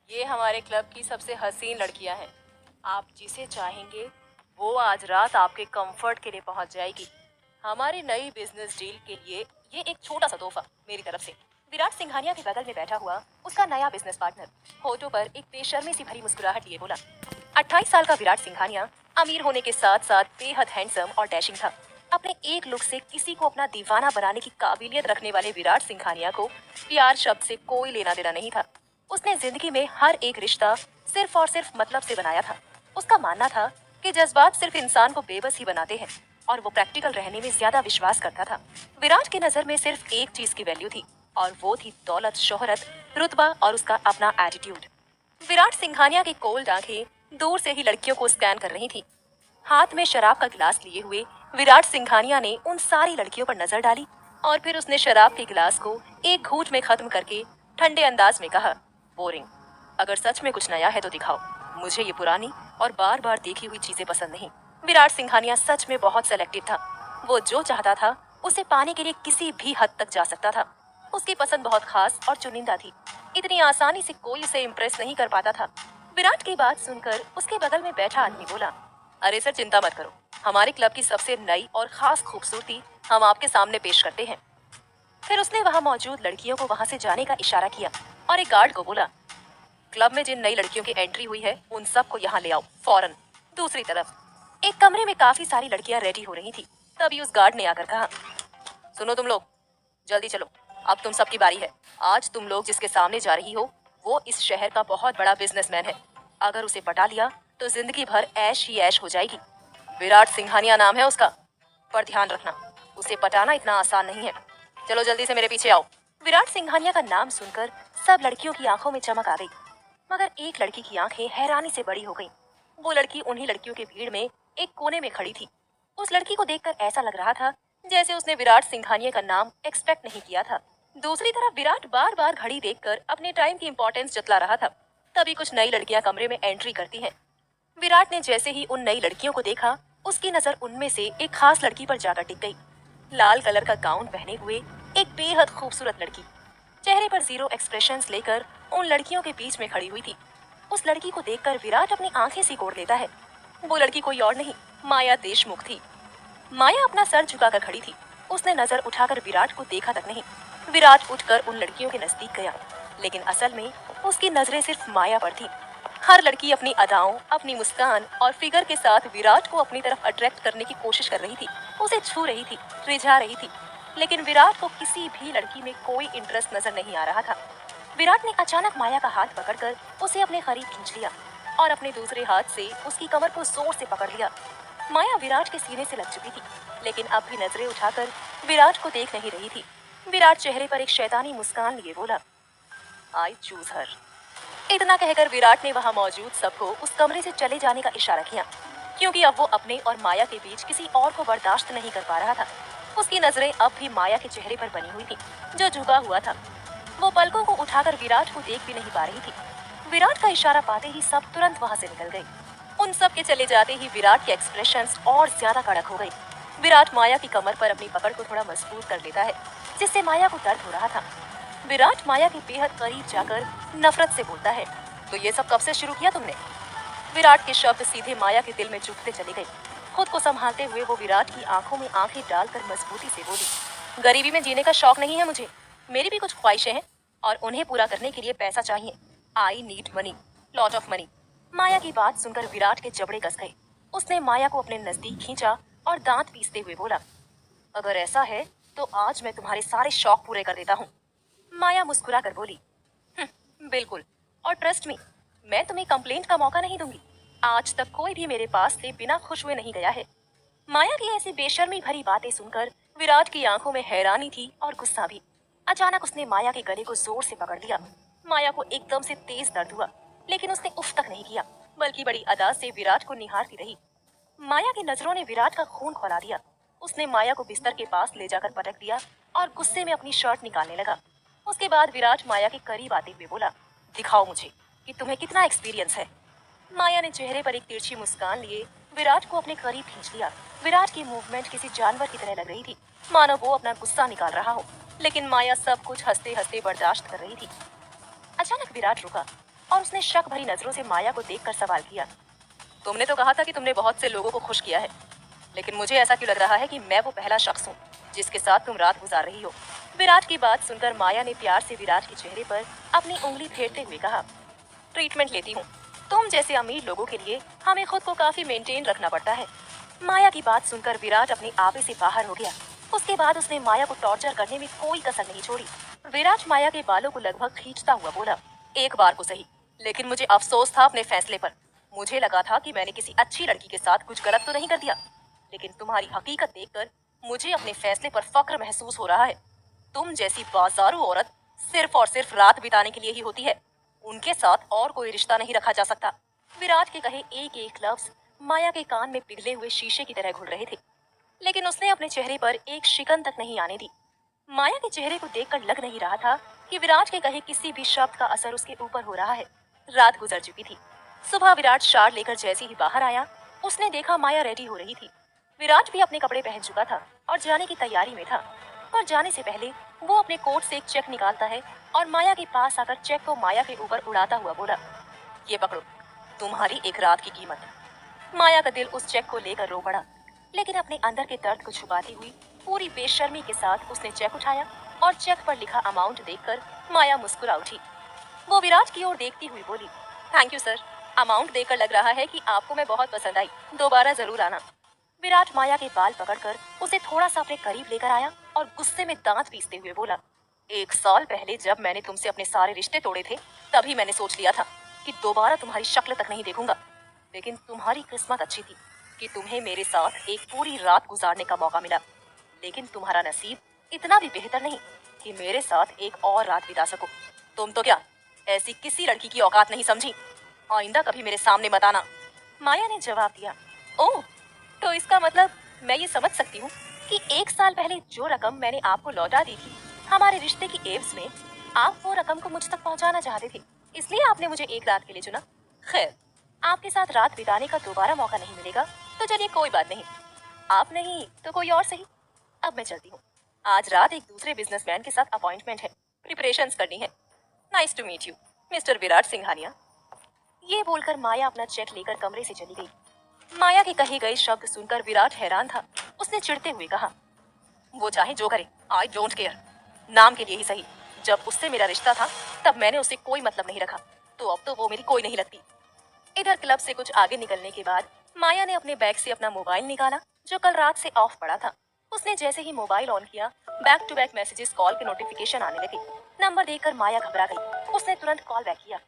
ये हमारे क्लब की सबसे हसीन लड़कियां हैं। आप जिसे चाहेंगे वो आज रात आपके कंफर्ट के लिए पहुंच जाएगी। हमारी नई बिजनेस डील के लिए ये एक छोटा सा तोहफा मेरी तरफ से। विराट सिंघानिया के बगल में बैठा हुआ उसका नया बिजनेस पार्टनर होठों पर एक बेशर्मी सी भरी मुस्कुराहट लिए बोला। 28 साल का विराट सिंघानिया अमीर होने के साथ साथ बेहद हैंडसम और डैशिंग था। अपने एक लुक से किसी को अपना दीवाना बनाने की काबिलियत रखने वाले विराट सिंघानिया को प्यार शब्द से कोई लेना देना नहीं था। उसने जिंदगी में हर एक रिश्ता सिर्फ और सिर्फ मतलब से बनाया था। उसका मानना था कि जज्बात सिर्फ इंसान को बेबस ही बनाते हैं और वो प्रैक्टिकल रहने में ज्यादा विश्वास करता था। विराट की नजर में सिर्फ एक चीज की वैल्यू थी और वो थी दौलत, शोहरत, रुतबा और उसका अपना एटीट्यूड। विराट सिंघानिया की कोल्ड आंखें दूर से ही लड़कियों को स्कैन कर रही थी। हाथ में शराब का गिलास लिए हुए विराट सिंघानिया ने उन सारी लड़कियों पर नजर डाली और फिर उसने शराब के गिलास को एक घूंट में खत्म करके ठंडे अंदाज में कहा, बोरिंग। अगर सच में कुछ नया है तो दिखाओ। मुझे ये पुरानी और बार बार देखी हुई चीजें पसंद नहीं। विराट सिंघानिया सच में बहुत सेलेक्टिव था। वो जो चाहता था उसे पाने के लिए किसी भी हद तक जा सकता था। उसकी पसंद बहुत खास और चुनिंदा थी। इतनी आसानी से कोई उसे इम्प्रेस नहीं कर पाता था। विराट की बात सुनकर उसके बगल में बैठा आदमी बोला, अरे सर, चिंता मत करो। हमारे क्लब की सबसे नई और खास खूबसूरती हम आपके सामने पेश करते हैं। फिर उसने वहां मौजूद लड़कियों को वहां से जाने का इशारा किया और एक गार्ड को बोला, क्लब में जिन नई लड़कियों की एंट्री हुई है उन सबको यहाँ ले आओ फौरन। दूसरी तरफ एक कमरे में काफी सारी लड़कियां रेडी हो रही थी। तभी उस गार्ड ने आकर कहा, सुनो तुम लोग, जल्दी चलो, अब तुम सबकी बारी है। आज तुम लोग जिसके सामने जा रही हो वो इस शहर का बहुत बड़ा बिजनेसमैन है। अगर उसे पटा लिया तो जिंदगी भर ऐश ही ऐश हो जाएगी। विराट सिंघानिया नाम है उसका, पर ध्यान रखना उसे पटाना इतना आसान नहीं है। चलो जल्दी से मेरे पीछे आओ। विराट सिंघानिया का नाम सुनकर सब लड़कियों की आंखों में चमक आ गई, मगर एक लड़की की आंखें हैरानी से बड़ी हो गईं। वो लड़की उन्हीं लड़कियों की भीड़ में एक कोने में खड़ी थी। उस लड़की को देखकर ऐसा लग रहा था जैसे उसने विराट सिंघानिया का नाम एक्सपेक्ट नहीं किया था। दूसरी तरफ विराट बार बार घड़ी देखकर अपने टाइम की इंपॉर्टेंस जतला रहा था। तभी कुछ नई लड़कियां कमरे में एंट्री करती हैं। विराट ने जैसे ही उन नई लड़कियों को देखा, उसकी नजर उनमें से एक खास लड़की पर जाकर टिक गई। लाल कलर का गाउन पहने हुए एक बेहद खूबसूरत लड़की, चेहरे पर जीरो एक्सप्रेशंस लेकर उन लड़कियों के बीच में खड़ी हुई थी। उस लड़की को देखकर विराट अपनी आंखें सिकोड़ लेता है। वो लड़की कोई और नहीं, माया देशमुख थी। माया अपना सर झुकाकर खड़ी थी। उसने नजर उठाकर विराट को देखा तक नहीं। विराट उठकर उन लड़कियों के नजदीक गया, लेकिन असल में उसकी नजरें सिर्फ माया पर थी। हर लड़की अपनी अदाओं, अपनी मुस्कान और फिगर के साथ विराट को अपनी तरफ अट्रैक्ट करने की कोशिश कर रही थी। उसे छू रही थी, रिझा रही थी, लेकिन विराट को किसी भी लड़की में कोई इंटरेस्ट नजर नहीं आ रहा था। विराट ने अचानक माया का हाथ पकड़कर उसे अपने करीब खींच लिया और अपने दूसरे हाथ से उसकी कमर को जोर से पकड़ लिया। माया विराट के सीने से लग चुकी थी, लेकिन अब भी नजरें उठाकर विराट को देख नहीं रही थी। विराट चेहरे पर एक शैतानी मुस्कान लिए बोला, आई चूज हर। इतना कहकर विराट ने वहां मौजूद सबको उस कमरे से चले जाने का इशारा किया, क्योंकि अब वो अपने और माया के बीच किसी और को बर्दाश्त नहीं कर पा रहा था। उसकी नजरें अब भी माया के चेहरे पर बनी हुई थी, जो झुका हुआ था। वो पलकों को उठाकर विराट को देख भी नहीं पा रही थी। विराट का इशारा पाते ही सब तुरंत वहां से निकल गए। उन सब के चले जाते ही विराट के एक्सप्रेशंस और ज्यादा कड़क हो गए। विराट माया की कमर पर अपनी पकड़ को थोड़ा मजबूत कर लेता है, जिससे माया को दर्द हो रहा था। विराट माया के बेहद करीब जाकर नफरत से बोलता है, तो ये सब कब से शुरू किया तुमने? विराट के शब्द सीधे माया के दिल में चुभते चले गए। खुद को संभालते हुए वो विराट की आंखों में आंखें डालकर मजबूती से बोली, गरीबी में जीने का शौक नहीं है मुझे। मेरी भी कुछ ख्वाहिशें हैं और उन्हें पूरा करने के लिए पैसा चाहिए। I need money, lot of money. Maya की बात सुनकर विराट के जबड़े कस गए। उसने माया को अपने नजदीक खींचा और दांत पीसते हुए बोला, अगर ऐसा है तो आज मैं तुम्हारे सारे शौक पूरे कर देता हूँ। माया मुस्कुरा कर बोली, बिल्कुल, और ट्रस्ट मी, मैं तुम्हें कंप्लेंट का मौका नहीं दूंगी। आज तक कोई भी मेरे पास से बिना खुश हुए नहीं गया है। माया की ऐसी बेशर्मी भरी बातें सुनकर विराट की आंखों में हैरानी थी और गुस्सा भी। अचानक उसने माया के गले को जोर से पकड़ लिया। माया को एकदम से तेज दर्द हुआ, लेकिन उसने उफ तक नहीं किया, बल्कि बड़ी अदा से विराट को निहारती रही। माया की नजरों ने विराट का खून खौला दिया। उसने माया को बिस्तर के पास ले जाकर पटक दिया और गुस्से में अपनी शर्ट निकालने लगा। उसके बाद विराट माया के करीब आते हुए बोला, दिखाओ मुझे कि तुम्हें कितना एक्सपीरियंस है। माया ने चेहरे पर एक तिरछी मुस्कान लिए विराट को अपने करीब खींच लिया। विराट की मूवमेंट किसी जानवर की तरह लग रही थी, मानो वो अपना गुस्सा निकाल रहा हो, लेकिन माया सब कुछ हंसते हंसते बर्दाश्त कर रही थी। अचानक विराट रुका और उसने शक भरी नजरों से माया को देखकर सवाल किया, तुमने तो कहा था कि तुमने बहुत से लोगों को खुश किया है, लेकिन मुझे ऐसा क्यों लग रहा है कि मैं वो पहला शख्स हूँ जिसके साथ तुम रात गुजार रही हो। विराट की बात सुनकर माया ने प्यार से विराट के चेहरे पर अपनी उंगली फेरते हुए कहा, ट्रीटमेंट लेती हूँ। तुम जैसे अमीर लोगों के लिए हमें खुद को काफी मेंटेन रखना पड़ता है। माया की बात सुनकर विराट अपने आपे से बाहर हो गया। उसके बाद उसने माया को टॉर्चर करने में कोई कसर नहीं छोड़ी। विराट माया के बालों को लगभग खींचता हुआ बोला, एक बार को सही, लेकिन मुझे अफसोस था अपने फैसले पर। मुझे लगा था कि मैंने किसी अच्छी लड़की के साथ कुछ गलत तो नहीं कर दिया, लेकिन तुम्हारी हकीकत देखकर मुझे अपने फैसले पर फक्र महसूस हो रहा है। तुम जैसी बाजारू औरत सिर्फ और सिर्फ रात बिताने के लिए ही होती है, उनके साथ और कोई रिश्ता नहीं रखा जा सकता। विराट के कहे एक एक लफ्ज माया के कान में पिघले हुए शीशे की तरह घुल रहे थे, लेकिन उसने अपने चेहरे पर एक शिकन तक नहीं आने दी। माया के चेहरे को देखकर लग नहीं रहा था कि विराट के कहे किसी भी शब्द का असर उसके ऊपर हो रहा है। रात गुजर चुकी थी। सुबह विराट शार लेकर जैसे ही बाहर आया, उसने देखा माया रेडी हो रही थी। विराट भी अपने कपड़े पहन चुका था और जाने की तैयारी में था, पर जाने से पहले वो अपने कोट से एक चेक निकालता है और माया के पास आकर चेक को माया के ऊपर उड़ाता हुआ बोला, ये पकड़ो, तुम्हारी एक रात की कीमत। माया का दिल उस चेक को लेकर रो पड़ा, लेकिन अपने अंदर के दर्द को छुपाती हुई पूरी बेशर्मी के साथ उसने चेक उठाया और चेक पर लिखा अमाउंट देखकर माया मुस्कुरा उठी। वो विराट की ओर देखती हुई बोली, थैंक यू सर, अमाउंट देखकर लग रहा है कि आपको मैं बहुत पसंद आई, दोबारा जरूर आना। विराट माया के बाल पकड़कर उसे थोड़ा सा अपने करीब लेकर आया और गुस्से में दांत पीसते हुए बोला, 1 साल पहले जब मैंने तुमसे अपने सारे रिश्ते तोड़े थे, तभी मैंने सोच लिया था कि दोबारा तुम्हारी शक्ल तक नहीं देखूंगा, लेकिन तुम्हारी किस्मत अच्छी थी कि तुम्हें मेरे साथ एक पूरी रात गुजारने का मौका मिला, लेकिन तुम्हारा नसीब इतना भी बेहतर नहीं कि मेरे साथ एक और रात बिता सको। तुम तो क्या ऐसी किसी लड़की की औकात नहीं समझी, आइंदा कभी मेरे सामने मत आना। माया ने जवाब दिया, ओह, तो इसका मतलब मैं ये समझ सकती हूँ कि 1 साल पहले जो रकम मैंने आपको लौटा दी थी हमारे रिश्ते की एवज में, आप वो रकम को मुझ तक पहुँचाना चाहते थे, इसलिए आपने मुझे एक रात के लिए चुना। खैर, आपके साथ रात बिताने का दोबारा मौका नहीं मिलेगा, तो चलिए कोई बात नहीं, आप नहीं तो कोई और सही। अब मैं चलती हूँ, आज रात एक दूसरे बिजनेसमैन के साथ अपॉइंटमेंट है, प्रिपरेशंस करनी है। Nice to meet you, mister Virat Singhania. ये बोलकर माया अपना चेक लेकर कमरे से चली गई। माया के कहे गए शब्द सुनकर विराट हैरान था। उसने चिढ़ते हुए कहा, वो चाहे जो करे, आई डोंट केयर। नाम के लिए ही सही, जब उससे मेरा रिश्ता था तब मैंने उससे कोई मतलब नहीं रखा, तो अब तो वो मेरी कोई नहीं लगती। इधर क्लब से कुछ आगे निकलने के बाद माया ने अपने बैग से अपना मोबाइल निकाला जो कल रात से ऑफ पड़ा था। उसने जैसे ही मोबाइल ऑन किया, back to back messages call के नोटिफिकेशन आने लगे। नंबर देखकर माया घबरा गई। उसने तुरंत कॉल बैक किया।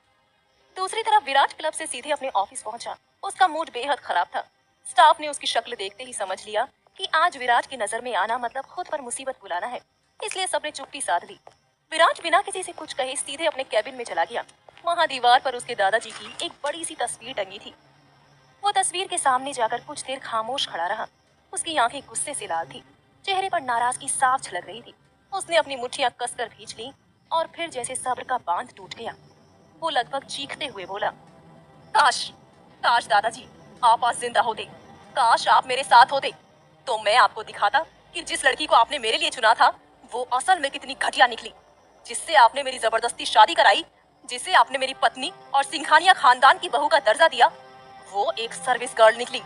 दूसरी तरफ विराट क्लब से सीधे अपने ऑफिस पहुंचा। उसका मूड बेहद खराब था। स्टाफ ने उसकी शक्ल देखते ही समझ लिया कि आज विराट की नजर में आना मतलब खुद पर मुसीबत बुलाना है, इसलिए सबने चुप्पी साध ली। विराट बिना किसी से कुछ कहे सीधे अपने कैबिन में चला गया। वहाँ दीवार पर उसके दादाजी की एक बड़ी सी तस्वीर टंगी थी। वो तस्वीर के सामने जाकर कुछ देर खामोश खड़ा रहा। उसकी आंखें गुस्से से लाल थी, चेहरे पर नाराजगी साफ झलक रही थी। उसने अपनी मुट्ठियां कसकर खींच ली और फिर जैसे सब्र का बांध टूट गया, वो लगभग चीखते हुए बोला, काश, काश दादाजी आप आज जिंदा होते, काश आप मेरे साथ होते, तो मैं आपको दिखाता कि जिस लड़की को आपने मेरे लिए चुना था वो असल में कितनी घटिया निकली। जिससे आपने मेरी जबरदस्ती शादी कराई, जिसे आपने मेरी पत्नी और सिंघानिया खानदान की बहू का दर्जा दिया, वो एक सर्विस गर्ल निकली।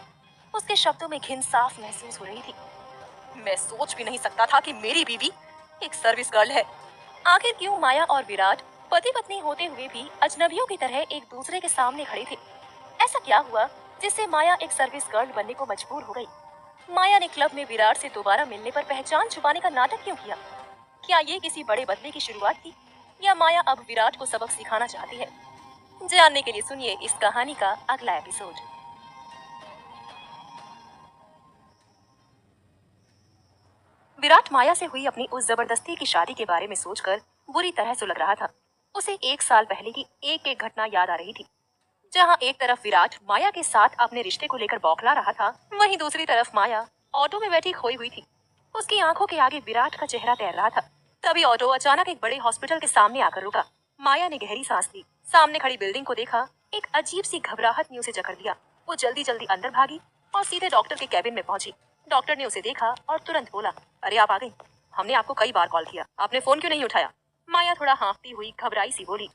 उसके शब्दों में घिन साफ महसूस हो रही थी। मैं सोच भी नहीं सकता था कि मेरी बीवी एक सर्विस गर्ल है। आखिर क्यों माया और विराट पति पत्नी होते हुए भी अजनबियों की तरह एक दूसरे के सामने खड़े थे? ऐसा क्या हुआ जिससे माया एक सर्विस गर्ल बनने को मजबूर हो गई? माया ने क्लब में विराट से दोबारा मिलने पर पहचान छुपाने का नाटक क्यों किया? क्या ये किसी बड़े बदले की शुरुआत थी या माया अब विराट को सबक सिखाना चाहती है? जानने के लिए सुनिए इस कहानी का अगला एपिसोड। विराट माया से हुई अपनी उस जबरदस्ती की शादी के बारे में सोचकर बुरी तरह सुलग रहा था। उसे 1 साल पहले की एक एक घटना याद आ रही थी। जहाँ एक तरफ विराट माया के साथ अपने रिश्ते को लेकर बौखला रहा था, वहीं दूसरी तरफ माया ऑटो में बैठी खोई हुई थी। उसकी आंखों के आगे विराट का चेहरा तैर रहा था। तभी ऑटो अचानक एक बड़े हॉस्पिटल के सामने आकर रुका। माया ने गहरी सांस ली, सामने खड़ी बिल्डिंग को देखा। एक अजीब सी घबराहट ने उसे जकड़ लिया। वो जल्दी जल्दी अंदर भागी और सीधे डॉक्टर के कैबिन में पहुंची। डॉक्टर ने उसे देखा और तुरंत बोला, अरे आप आ गई, हमने आपको कई बार कॉल किया, आपने फोन क्यों नहीं उठाया? माया थोड़ा हाँफती हुई घबराई सी बोली,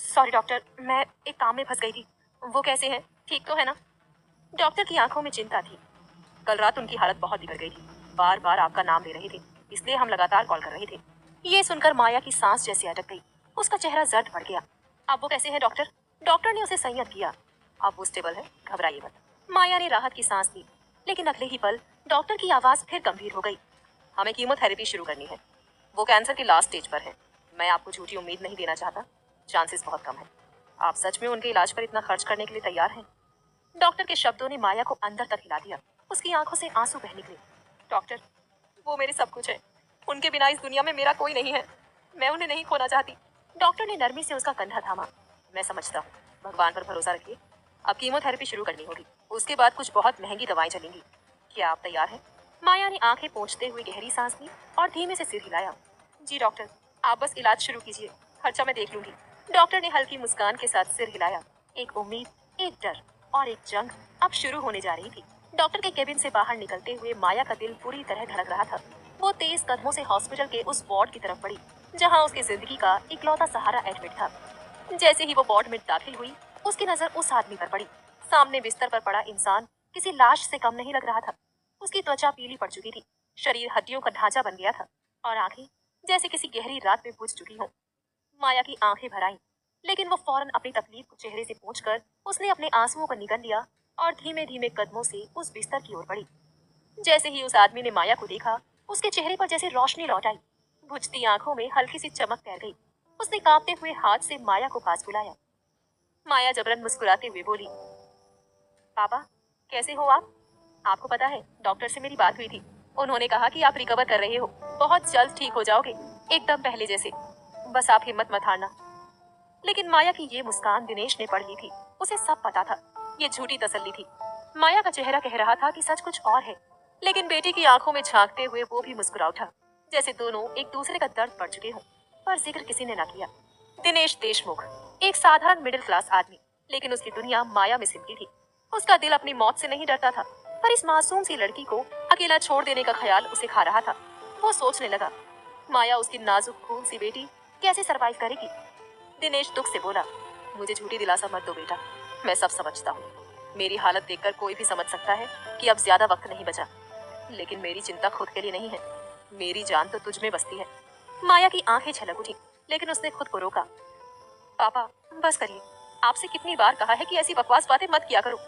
सॉरी डॉक्टर, मैं एक काम में फंस गई थी। वो कैसे हैं? ठीक तो है ना? डॉक्टर की आंखों में चिंता थी। कल रात उनकी हालत बहुत बिगड़ गई थी। बार बार आपका नाम ले रहे थे, इसलिए हम लगातार कॉल कर रहे थे। ये सुनकर माया की सांस जैसे अटक गई। उसका चेहरा जर्द पड़ गया। अब वो कैसे है डॉक्टर? डॉक्टर ने उसे संयत किया। अब वो स्टेबल है, घबराइए मत। माया ने राहत की सांस ली, लेकिन अगले ही पल डॉक्टर की आवाज फिर गंभीर हो गई। हमें कीमोथेरेपी शुरू करनी है। वो कैंसर की लास्ट स्टेज पर है। मैं आपको झूठी उम्मीद नहीं देना चाहता, चांसेस बहुत कम है। आप सच में उनके इलाज पर इतना खर्च करने के लिए तैयार हैं? डॉक्टर के शब्दों ने माया को अंदर तक हिला दिया। उसकी आंखों से आंसू बह निकले। डॉक्टर, वो मेरे सब कुछ है। उनके बिना इस दुनिया में मेरा कोई नहीं है। मैं उन्हें नहीं खोना चाहती। डॉक्टर ने नरमी से उसका कंधा थामा। मैं समझता हूँ, भगवान पर भरोसा रखिए। अब कीमोथेरेपी शुरू करनी होगी, उसके बाद कुछ बहुत महंगी दवाएं चलेंगी। क्या आप तैयार हैं? माया ने आंखें पोंछते हुए गहरी सांस ली और धीमे से सिर हिलाया। जी डॉक्टर, आप बस इलाज शुरू कीजिए, खर्चा मैं देख लूंगी। डॉक्टर ने हल्की मुस्कान के साथ सिर हिलाया। एक उम्मीद, एक डर और एक जंग अब शुरू होने जा रही थी। डॉक्टर के केबिन से बाहर निकलते हुए माया का दिल पूरी तरह धड़क रहा था। वो तेज कदमों से हॉस्पिटल के उस वार्ड की तरफ बढ़ी जहां उसकी जिंदगी का इकलौता सहारा एडमिट था। जैसे ही वो वार्ड में दाखिल हुई, उसकी नजर उस आदमी पर पड़ी। सामने बिस्तर पर पड़ा इंसान किसी लाश से कम नहीं लग रहा था। उसकी त्वचा पीली पड़ चुकी थी, शरीर हड्डियों का ढांचा बन गया था और आंखें जैसे किसी गहरी रात में बुझ चुकी हों। माया की आंखें भर आईं, लेकिन वो फौरन अपनी तकलीफ को चेहरे से पोंछकर उसने अपने आंसुओं को निगल लिया और धीमे धीमे कदमों से उस बिस्तर की ओर बढ़ी। जैसे ही उस आदमी ने माया को देखा, उसके चेहरे पर जैसे रोशनी लौट आई। बुझती आंखों में हल्की सी चमक तैर गई। उसने कांपते हुए हाथ से माया को पास बुलाया। माया जबरन मुस्कुराते हुए बोली, पापा, कैसे हो आप? आपको पता है, डॉक्टर से मेरी बात हुई थी। उन्होंने कहा कि आप रिकवर कर रहे हो, बहुत जल्द ठीक हो जाओगे, एकदम पहले जैसे। बस आप हिम्मत मत हारना। लेकिन माया की ये मुस्कान दिनेश ने पढ़ ली थी। उसे सब पता था, ये झूठी तसल्ली थी। माया का चेहरा कह रहा था कि सच कुछ और है, लेकिन बेटी की आंखों में झांकते हुए वो भी मुस्कुरा उठा, जैसे दोनों एक दूसरे का दर्द पढ़ चुके हों। पर जिक्र किसी ने न किया। दिनेश देशमुख, एक साधारण मिडिल क्लास आदमी, लेकिन उसकी दुनिया माया में सिमटी थी। उसका दिल अपनी मौत से नहीं डरता था, पर इस मासूम सी लड़की को अकेला छोड़ देने का ख्याल उसे खा रहा था। वो सोचने लगा, माया, उसकी नाजुक खून सी बेटी, कैसे सरवाइव करेगी? दिनेश दुख से बोला, मुझे झूठी दिलासा मत दो बेटा, मैं सब समझता हूँ। मेरी हालत देखकर कोई भी समझ सकता है कि अब ज्यादा वक्त नहीं बचा। लेकिन मेरी चिंता खुद के लिए नहीं है, मेरी जान तो तुझ में बसती है। माया की आंखें छलक उठी, लेकिन उसने खुद को रोका। पापा, बस करिए। आपसे कितनी बार कहा है कि ऐसी बकवास बातें मत किया करो।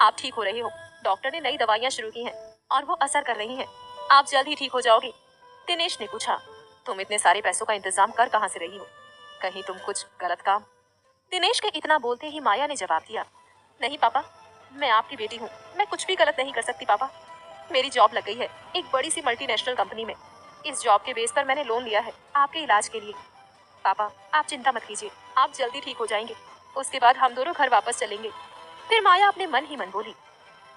आप ठीक हो रहे हो, डॉक्टर ने नई दवाइयाँ शुरू की हैं और वो असर कर रही हैं। आप जल्द ही ठीक हो जाओगे। दिनेश ने पूछा, तुम इतने सारे पैसों का इंतजाम कर कहाँ से रही हो? कहीं तुम कुछ गलत काम? दिनेश के इतना बोलते ही माया ने जवाब दिया, नहीं पापा, मैं आपकी बेटी हूँ, मैं कुछ भी गलत नहीं कर सकती पापा। मेरी जॉब लग गई है एक बड़ी सी मल्टीनेशनल कंपनी में। इस जॉब के बेस पर मैंने लोन लिया है आपके इलाज के लिए। पापा, आप चिंता मत कीजिए, आप जल्दी ठीक हो जाएंगे। उसके बाद हम दोनों घर वापस चलेंगे। फिर माया अपने मन ही मन बोली,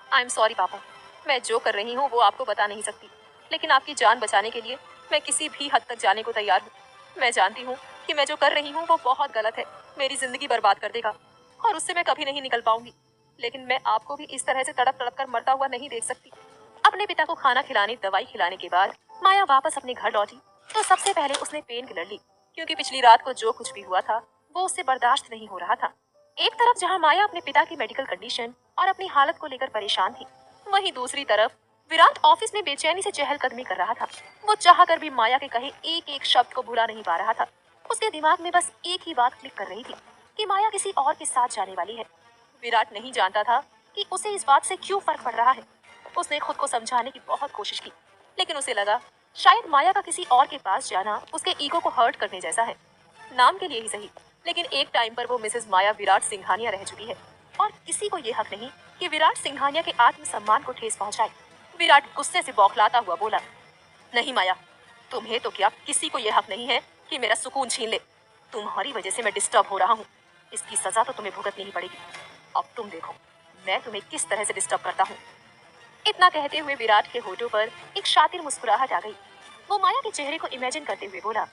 आई एम सॉरी पापा, मैं जो कर रही हूँ वो आपको बता नहीं सकती, लेकिन आपकी जान बचाने के लिए मैं किसी भी हद तक जाने को तैयार हूँ। मैं जानती हूँ कि मैं जो कर रही हूँ वो बहुत गलत है, मेरी जिंदगी बर्बाद कर देगा और उससे मैं कभी नहीं निकल पाऊंगी। लेकिन मैं आपको भी इस तरह से तड़प तड़प कर मरता हुआ नहीं देख सकती। अपने पिता को खाना खिलाने, दवाई खिलाने के बाद माया वापस अपने घर लौटी तो सबसे पहले उसने पेन किलर ली, क्योंकि पिछली रात को जो कुछ भी हुआ था वो उससे बर्दाश्त नहीं हो रहा था। एक तरफ जहाँ माया अपने पिता की मेडिकल कंडीशन और अपनी हालत को लेकर परेशान थी, वहीं दूसरी तरफ विराट ऑफिस में बेचैनी से चहलकदमी कर रहा था। वो चाह कर भी माया के कहे एक एक शब्द को भुला नहीं पा रहा था। उसके दिमाग में बस एक ही बात क्लिक कर रही थी कि माया किसी और के साथ जाने वाली है। विराट नहीं जानता था कि उसे इस बात से क्यों फर्क पड़ रहा है। उसने खुद को समझाने की बहुत कोशिश की, लेकिन उसे लगा शायद माया का किसी और के पास जाना उसके ईगो को हर्ट करने जैसा है। नाम के लिए ही सही, लेकिन एक टाइम पर वो मिसेस माया विराट सिंघानिया रह चुकी है और किसी को ये हक नहीं कि विराट सिंघानिया के आत्मसम्मान को ठेस पहुंचाए। विराट गुस्से से बौखलाता हुआ बोला, नहीं माया, तुम्हें तो क्या किसी को ये हक नहीं है कि मेरा सुकून छीन ले। तुम्हारी वजह से मैं डिस्टर्ब हो रहा हूँ, इसकी सजा तो तुम्हें भुगतनी ही पड़ेगी। अब तुम देखो मैं तुम्हें किस तरह से डिस्टर्ब करता हूँ। इतना कहते हुए विराट के होठों पर एक शातिर मुस्कुराहट आ गई। वो माया के चेहरे को इमेजिन करते हुए बोला,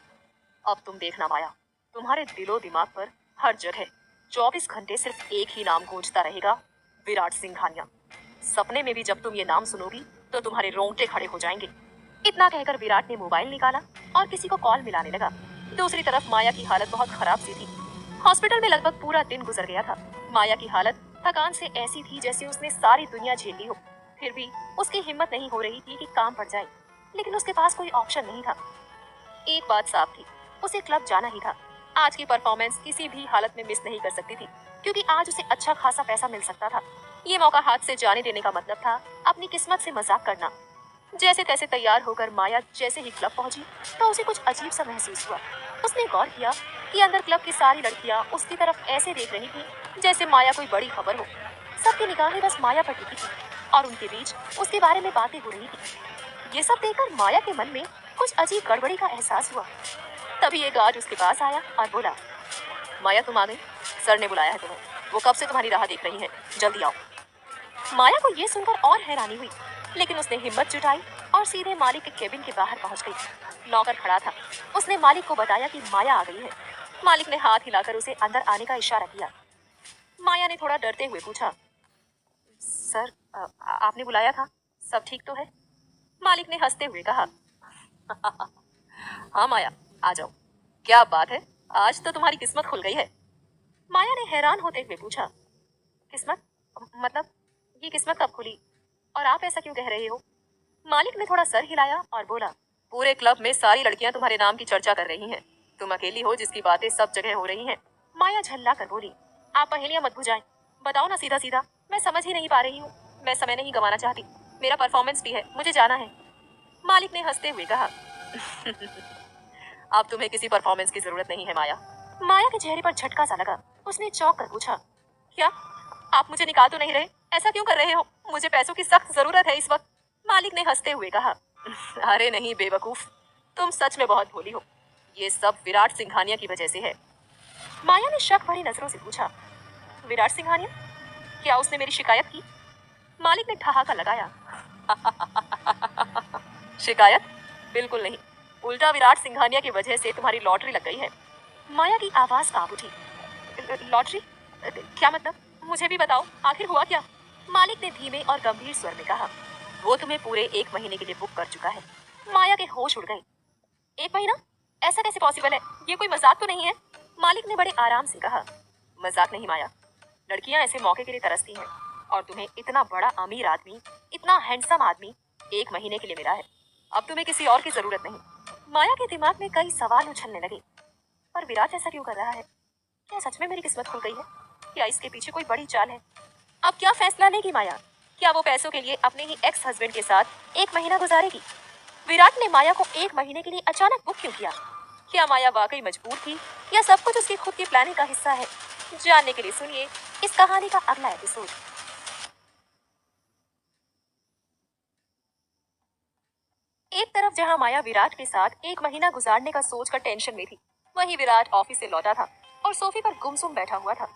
अब तुम देखना माया, तुम्हारे दिलो दिमाग पर हर जगह 24 घंटे सिर्फ एक ही नाम गूंजता रहेगा, विराट सिंघानिया। सपने में भी जब तुम ये नाम सुनोगी तो तुम्हारे रोंगटे खड़े हो जाएंगे। इतना कहकर विराट ने मोबाइल निकाला और किसी को कॉल मिलाने लगा। दूसरी तरफ माया की हालत बहुत खराब सी थी। हॉस्पिटल में लगभग पूरा दिन गुजर गया था। माया की हालत थकान से ऐसी थी जैसे उसने सारी दुनिया झेल ली हो। फिर भी उसकी हिम्मत नहीं हो रही थी कि काम पड़ जाए, लेकिन उसके पास कोई ऑप्शन नहीं था। एक बात साफ थी, उसे क्लब जाना ही था। आज की परफॉर्मेंस किसी भी हालत में मिस नहीं कर सकती थी, क्योंकि आज उसे अच्छा खासा पैसा मिल सकता था। ये मौका हाथ से जाने देने का मतलब था अपनी किस्मत से मजाक करना। जैसे तैसे तैयार होकर माया जैसे ही क्लब पहुंची तो उसे कुछ अजीब सा महसूस हुआ। उसने गौर किया कि अंदर क्लब की सारी लड़कियां उसकी तरफ ऐसे देख रही थी जैसे माया कोई बड़ी खबर हो। सबकी निगाहें बस माया पर टिकी थी और उनके बीच उसके बारे में बातें हो रही थी। ये सब देखकर माया के मन में कुछ अजीब गड़बड़ी का एहसास हुआ। तभी एक गार्ड उसके पास आया और बोला, माया तुम आ गई, सर ने बुलाया है तुम्हें, वो कब से तुम्हारी राह देख रही है, जल्दी आओ। माया को ये सुनकर और हैरानी हुई, लेकिन उसने हिम्मत जुटाई और सीधे मालिक के केबिन के बाहर पहुंच गई। नौकर खड़ा था। उसने मालिक को बताया कि माया आ गई है। मालिक ने हाथ हिलाकर उसे अंदर आने का इशारा किया। माया ने थोड़ा डरते हुए पूछा, सर आपने बुलाया था, सब ठीक तो है? मालिक ने हंसते हुए कहा, हाँ माया, आ जाओ। क्या बात है, आज तो तुम्हारी किस्मत खुल गई है। माया ने हैरान होते हुए पूछा, किस्मत? मतलब ये किस्मत कब खुली और आप ऐसा क्यों कह रहे हो? मालिक ने थोड़ा सर हिलाया और बोला, पूरे क्लब में सारी लड़कियां तुम्हारे नाम की चर्चा कर रही हैं। तुम अकेली हो जिसकी बातें सब जगह हो रही हैं। माया झल्ला कर बोली, आप पहेलियां मत बुझाएं, बताओ ना सीधा सीधा, मैं समझ ही नहीं पा रही हूँ। मैं समय नहीं गंवाना चाहती, मेरा परफॉर्मेंस भी है, मुझे जाना है। मालिक ने हंसते हुए कहा, अब तुम्हें किसी परफॉर्मेंस की जरूरत नहीं है माया। माया के चेहरे पर झटका सा लगा। उसने चौंक कर पूछा, क्या आप मुझे निकाल तो नहीं रहे? ऐसा क्यों कर रहे हो? मुझे पैसों की सख्त जरूरत है इस वक्त। मालिक ने हंसते हुए कहा, अरे नहीं बेवकूफ, तुम सच में बहुत भोली हो। ये सब विराट सिंघानिया की वजह से है। माया ने शक भरी नजरों से पूछा, विराट सिंघानिया? क्या उसने मेरी शिकायत की? मालिक ने ठहाका लगाया, शिकायत? बिल्कुल नहीं, उल्टा विराट सिंघानिया की वजह से तुम्हारी लॉटरी लग गई है। माया की आवाज कांप उठी, लॉटरी? क्या मतलब? मुझे भी बताओ, आखिर हुआ क्या? मालिक ने धीमे और गंभीर स्वर में कहा, वो तुम्हें पूरे 1 महीने के लिए बुक कर चुका है। माया के होश उड़ गए। 1 महीना? ऐसा कैसे पॉसिबल है? ये कोई मजाक तो नहीं है? मालिक ने बड़े आराम से कहा, मजाक नहीं माया, लड़कियां ऐसे मौके के लिए तरसती हैं और तुम्हें इतना बड़ा अमीर आदमी, इतना हैंडसम आदमी 1 महीने के लिए मिला है। अब तुम्हें किसी और की जरूरत नहीं। माया के दिमाग में कई सवाल उछलने लगे। पर विराट ऐसा क्यों कर रहा है? क्या सच में मेरी किस्मत खुल गई है? क्या इसके पीछे कोई बड़ी चाल है? अब क्या फैसला लेगी माया? क्या वो पैसों के लिए अपने ही एक्स हस्बैंड के साथ 1 महीना गुजारेगी? विराट ने माया को 1 महीने के लिए अचानक बुक क्यों किया? क्या माया वाकई मजबूर थी या सब कुछ उसकी खुद की प्लानिंग का हिस्सा है? जानने के लिए सुनिए इस कहानी का अगला एपिसोड। एक तरफ जहां माया विराट के साथ 1 महीना गुजारने का सोचकर टेंशन में थी, वहीं विराट ऑफिस से लौटा था और सोफे पर गुमसुम बैठा हुआ था।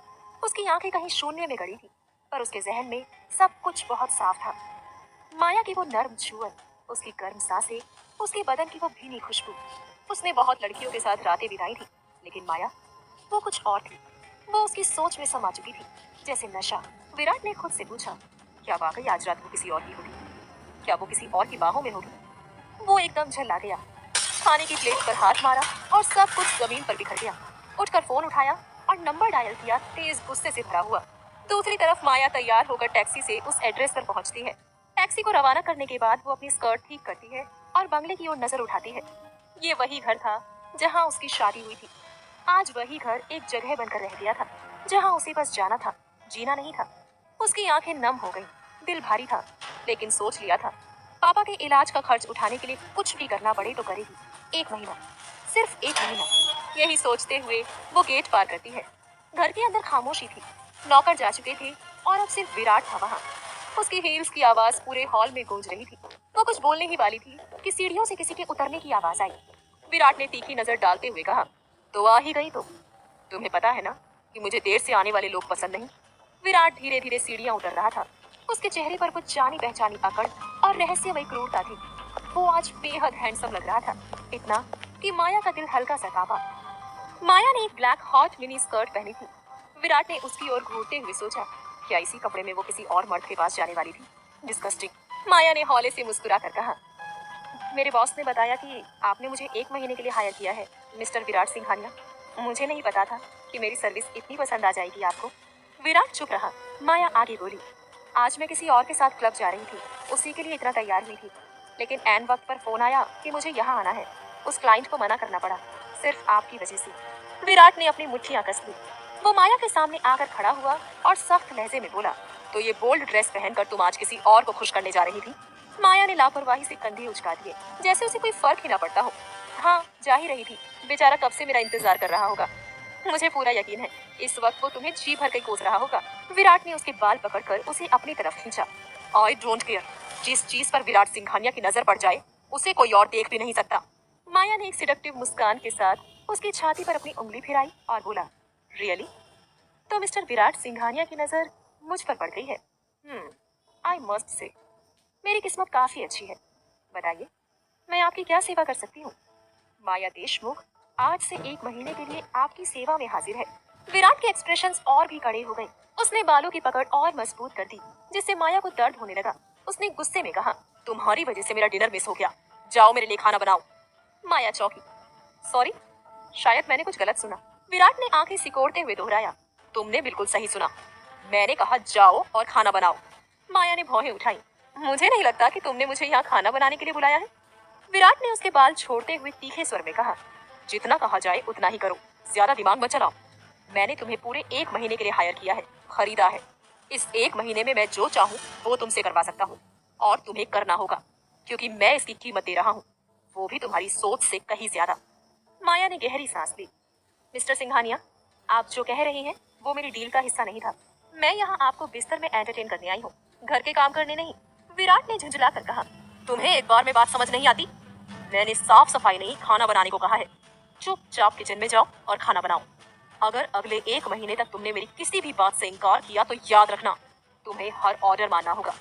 उसकी आंखें कहीं शून्य में गड़ी थी, पर उसके जहन में सब कुछ बहुत साफ था। माया की वो नर्म छुअन, उसकी गर्म सांसें, उसके बदन की वो भीनी खुशबू। उसने बहुत लड़कियों के साथ रातें बिताई थी, लेकिन माया, वो कुछ और थी। वो उसकी सोच में समा चुकी थी, जैसे नशा। विराट ने खुद से पूछा, क्या वाकई आज रात वो किसी और की होगी? क्या वो किसी और की बाहों में होगी? वो एकदम झल्ला गया, खाने की प्लेट पर हाथ मारा और सब कुछ जमीन पर बिखर गया। उठकर फोन उठाया और नंबर डायल किया, तेज गुस्से से भरा हुआ। दूसरी तरफ माया तैयार होकर टैक्सी से उस एड्रेस पर पहुंचती है। टैक्सी को रवाना करने के बाद वो अपनी स्कर्ट ठीक करती है और बंगले की ओर नजर उठाती है। ये वही घर था जहाँ उसकी शादी हुई थी। आज वही घर एक जगह बनकर रह गया था, जहाँ उसे बस जाना था, जीना नहीं था। उसकी आंखें नम हो गईं, दिल भारी था, लेकिन सोच लिया था, पापा के इलाज का खर्च उठाने के लिए कुछ भी करना पड़े तो करेगी। 1 महीना, सिर्फ 1 महीना। यही सोचते हुए वो गेट पार करती है। घर के अंदर खामोशी थी, नौकर जा चुके थे और अब सिर्फ विराट था वहाँ। उसकी हील्स की आवाज पूरे हॉल में गूंज रही थी। वो कुछ बोलने ही वाली थी कि सीढ़ियों से किसी के उतरने की आवाज आई। विराट ने तीखी नजर डालते हुए कहा, तो आ ही गई तो? तुम्हें पता है ना कि मुझे देर से आने वाले लोग पसंद नहीं। विराट धीरे धीरे सीढ़ियां उतर रहा था। उसके चेहरे पर कुछ जानी पहचानी अकड़ और रहस्यमयी क्रूरता थी। वो आज बेहद हैंडसम लग रहा था, इतना कि माया का दिल हल्का सा कांपा। माया ने एक ब्लैक हॉट मिनी स्कर्ट पहनी थी। विराट ने उसकी ओर घूरते हुए सोचा, क्या इसी कपड़े में वो किसी और मर्द के पास जाने वाली थी? डिस्गस्टिंग। माया ने हौले से मुस्कुरा कर कहा, मेरे बॉस ने बताया कि आपने मुझे 1 महीने के लिए हायर किया है, मिस्टर विराट सिंघानिया। मुझे नहीं पता था कि मेरी सर्विस इतनी पसंद आ जाएगी आपको। विराट चुप रहा। माया आगे बोली, आज मैं किसी और के साथ क्लब जा रही थी, उसी के लिए इतना तैयार हुई थी, लेकिन ऐन वक्त पर फोन आया कि मुझे यहाँ आना है। उस क्लाइंट को मना करना पड़ा, सिर्फ आपकी वजह से। विराट ने अपनी मुट्ठियां कस ली। वो माया के सामने आकर खड़ा हुआ और सख्त लहजे में बोला, तो ये बोल्ड ड्रेस पहनकर तुम आज किसी और को खुश करने जा रही थी? माया ने लापरवाही से कंधे उचका दिए, जैसे उसे कोई फर्क ही ना पड़ता हो। हाँ, जा ही रही थी। बेचारा कब से मेरा इंतजार कर रहा होगा। मुझे पूरा यकीन है इस वक्त वो तुम्हें जी भर के कोस रहा होगा। विराट ने उसके बाल पकड़कर उसे अपनी तरफ खींचा। आई डोंट केयर, जिस चीज पर विराट सिंघानिया की नजर पड़ जाए उसे कोई और देख भी नहीं सकता। माया ने एक सिडक्टिव मुस्कान के साथ उसकी छाती पर अपनी उंगली फिराई और बोला, रियली? तो मिस्टर विराट सिंघानिया की नजर मुझ पर पड़ गई है। आई मस्ट से मेरी किस्मत काफी अच्छी है। बताइए, मैं आपकी क्या सेवा कर सकती हूँ? माया देशमुख आज से 1 महीने के लिए आपकी सेवा में हाजिर है। विराट के एक्सप्रेशंस और भी कड़े हो गए। उसने बालों की पकड़ और मजबूत कर दी, जिससे माया को दर्द होने लगा। उसने गुस्से में कहा, तुम्हारी वजह से मेरा डिनर मिस हो गया, जाओ मेरे लिए खाना बनाओ। माया चौंकी। सॉरी, शायद मैंने कुछ गलत सुना। विराट ने आंखें सिकोड़ते हुए दोहराया, तुमने बिल्कुल सही सुना, मैंने कहा जाओ और खाना बनाओ। माया ने भौहें उठाई। मुझे नहीं लगता कि तुमने मुझे यहाँ खाना बनाने के लिए बुलाया है। विराट ने उसके बाल छोड़ते हुए तीखे स्वर में कहा, जितना कहा जाए उतना ही करो, ज्यादा दिमाग मत चलाओ। मैंने तुम्हें पूरे 1 महीने के लिए हायर किया है, खरीदा है। इस 1 महीने में मैं जो चाहूँ वो तुमसे करवा सकता हूँ, और तुम्हें करना होगा, क्योंकि मैं इसकी कीमत दे रहा हूँ, वो भी तुम्हारी सोच से कहीं ज्यादा। माया ने गहरी सांस ली। मिस्टर सिंघानिया, आप जो कह रहे हैं वो मेरी डील का हिस्सा नहीं था। मैं यहाँ आपको बिस्तर में एंटरटेन करने आई हूँ, घर के काम करने नहीं। विराट ने झुंझला कर कहा, तुम्हें एक बार में बात समझ नहीं आती? मैंने साफ सफाई नहीं, खाना बनाने को कहा है। चुपचाप किचन में जाओ और खाना बनाओ। अगर अगले 1 महीने तक तुमने मेरी किसी भी बात से इनकार किया तो याद रखना, तुम्हें हर ऑर्डर मानना होगा,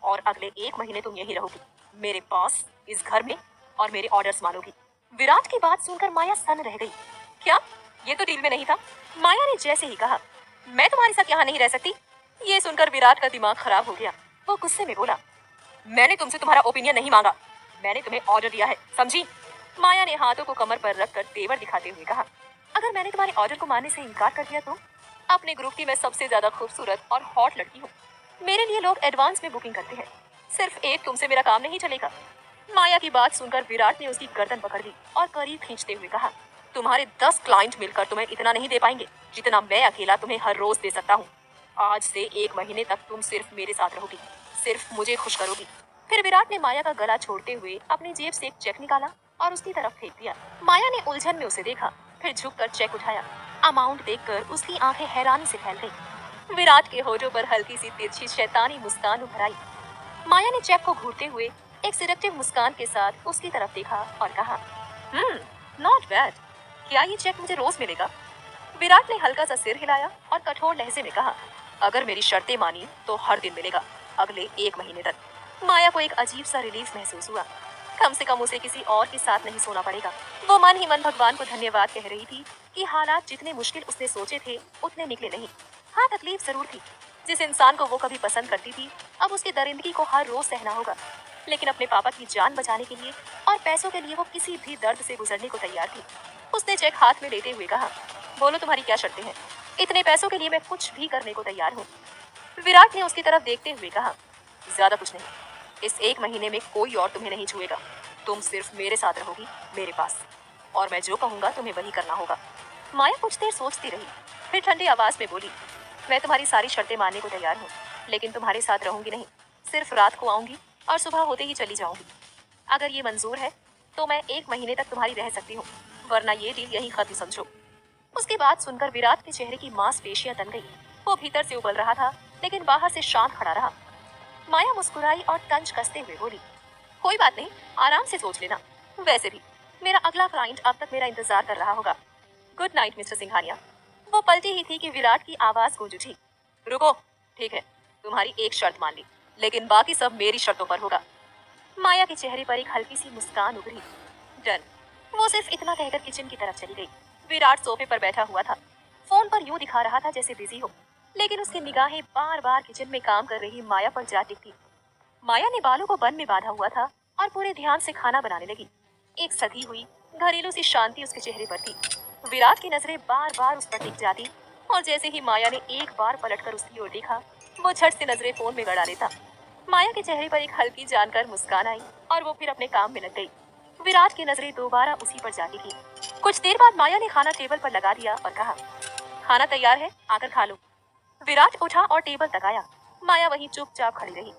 और अगले 1 महीने तुम यही रहोगी, मेरे पास, इस घर में, और मेरे ऑर्डर्स मानोगी। विराट की बात सुनकर माया स्तन रह गई। क्या? ये तो डील में नहीं था। माया ने जैसे ही कहा, मैं तुम्हारे साथ यहाँ नहीं रह सकती। ये सुनकर विराट का दिमाग खराब हो गया। वो गुस्से में बोला, मैंने तुमसे तुम्हारा ओपिनियन नहीं मांगा, मैंने तुम्हें ऑर्डर दिया है, समझी? माया ने हाथों को कमर पर रखकर तेवर दिखाते हुए कहा, अगर मैंने तुम्हारे ऑर्डर को मानने से इनकार कर दिया तो? अपने ग्रुप की मैं सबसे ज्यादा खूबसूरत और हॉट लड़की हूँ, मेरे लिए लोग एडवांस में बुकिंग करते हैं, सिर्फ एक तुमसे मेरा काम नहीं चलेगा। माया की बात सुनकर विराट ने उसकी गर्दन पकड़ ली और करीब खींचते हुए कहा, तुम्हारे 10 क्लाइंट मिलकर तुम्हें इतना नहीं दे पाएंगे जितना मैं अकेला तुम्हें हर रोज दे सकता हूँ। आज से 1 महीने तक तुम सिर्फ मेरे साथ रहोगी, सिर्फ मुझे खुश करोगी। फिर विराट ने माया का गला छोड़ते हुए अपनी जेब से एक चेक निकाला और उसकी तरफ फेंक दिया। माया ने उलझन में उसे देखा, फिर झुककर चेक उठाया। अमाउंट देखकर उसकी आंखें हैरानी से फैल गईं। विराट के होठों पर हल्की सी तिरछी शैतानी मुस्कान उभर आई। माया ने चेक को घूरते हुए एक सिलेक्टिव मुस्कान के साथ उसकी तरफ देखा और कहा, नॉट बैड, क्या ये चेक मुझे रोज मिलेगा? विराट ने हल्का सा सिर हिलाया और कठोर लहजे में कहा, अगर मेरी शर्तें मानी तो हर दिन मिलेगा, अगले 1 महीने तक। माया को एक अजीब सा रिलीफ महसूस हुआ। कम से कम उसे किसी और के साथ नहीं सोना पड़ेगा। वो मन ही मन भगवान को धन्यवाद कह रही थी कि हालात जितने मुश्किल उसने सोचे थे उतने निकले नहीं। हाँ, तकलीफ जरूर थी। जिस इंसान को वो कभी पसंद करती थी अब उसकी दरिंदगी को हर रोज सहना होगा, लेकिन अपने पापा की जान बचाने के लिए और पैसों के लिए वो किसी भी दर्द से गुजरने को तैयार थी। उसने चेक हाथ में लेते हुए कहा, बोलो तुम्हारी क्या शर्तें हैं? इतने पैसों के लिए मैं कुछ भी करने को तैयार हूँ। विराट ने उसकी तरफ देखते हुए कहा, ज्यादा कुछ नहीं, इस 1 महीने में कोई और तुम्हें नहीं छुएगा, तुम सिर्फ मेरे साथ रहोगी, मेरे पास, और मैं जो कहूँगा तुम्हें वही करना होगा। माया कुछ देर सोचती रही, फिर ठंडी आवाज में बोली, मैं तुम्हारी सारी शर्तें मानने को तैयार हूँ, लेकिन तुम्हारे साथ रहूंगी नहीं, सिर्फ रात को आऊंगी और सुबह होते ही चली जाऊंगी। अगर ये मंजूर है तो मैं 1 महीने तक तुम्हारी रह सकती हूँ, वरना ये डील यही खत्म समझो। उसकी बात सुनकर विराट के चेहरे की मांसपेशियां तन गई। वो भीतर से उबल रहा था, लेकिन बाहर से शांत खड़ा रहा। माया मुस्कुराई और तंज कसते हुए बोली, कोई बात नहीं, आराम से सोच लेना। वैसे भी मेरा अगला क्लाइंट अब तक मेरा इंतजार कर रहा होगा। Good night mister Singhania. वो पलटी ही थी कि विराट की आवाज गूंज उठी, रुको, ठीक है, तुम्हारी एक शर्त मान ली, लेकिन बाकी सब मेरी शर्तों पर होगा। माया के चेहरे पर एक हल्की सी मुस्कान उभरी। डन। वो सिर्फ इतना कहकर किचन की तरफ चली गई। विराट सोफे पर बैठा हुआ था, फोन पर यूं दिखा रहा था जैसे बिजी हो, लेकिन उसकी निगाहें बार बार किचन में काम कर रही माया पर जा टिकती। माया ने बालों को बन में बांधा हुआ था और पूरे ध्यान से खाना बनाने लगी। एक सधी हुई घरेलू सी शांति उसके चेहरे पर थी। विराट की नजरें बार बार उस पर टिक जाती और जैसे ही माया ने एक बार पलटकर उसकी ओर देखा, वो झट से नजरें फोन में गड़ा लेता। माया के चेहरे पर एक हल्की जानकर मुस्कान आई और वो फिर अपने काम में लग गई। विराट की नजरें दोबारा उसी पर जाती थी। कुछ देर बाद माया ने खाना टेबल पर लगा दिया और कहा, खाना तैयार है, आकर खा लो। विराट उठा और टेबल तक आया। माया वहीं चुपचाप खड़ी रही।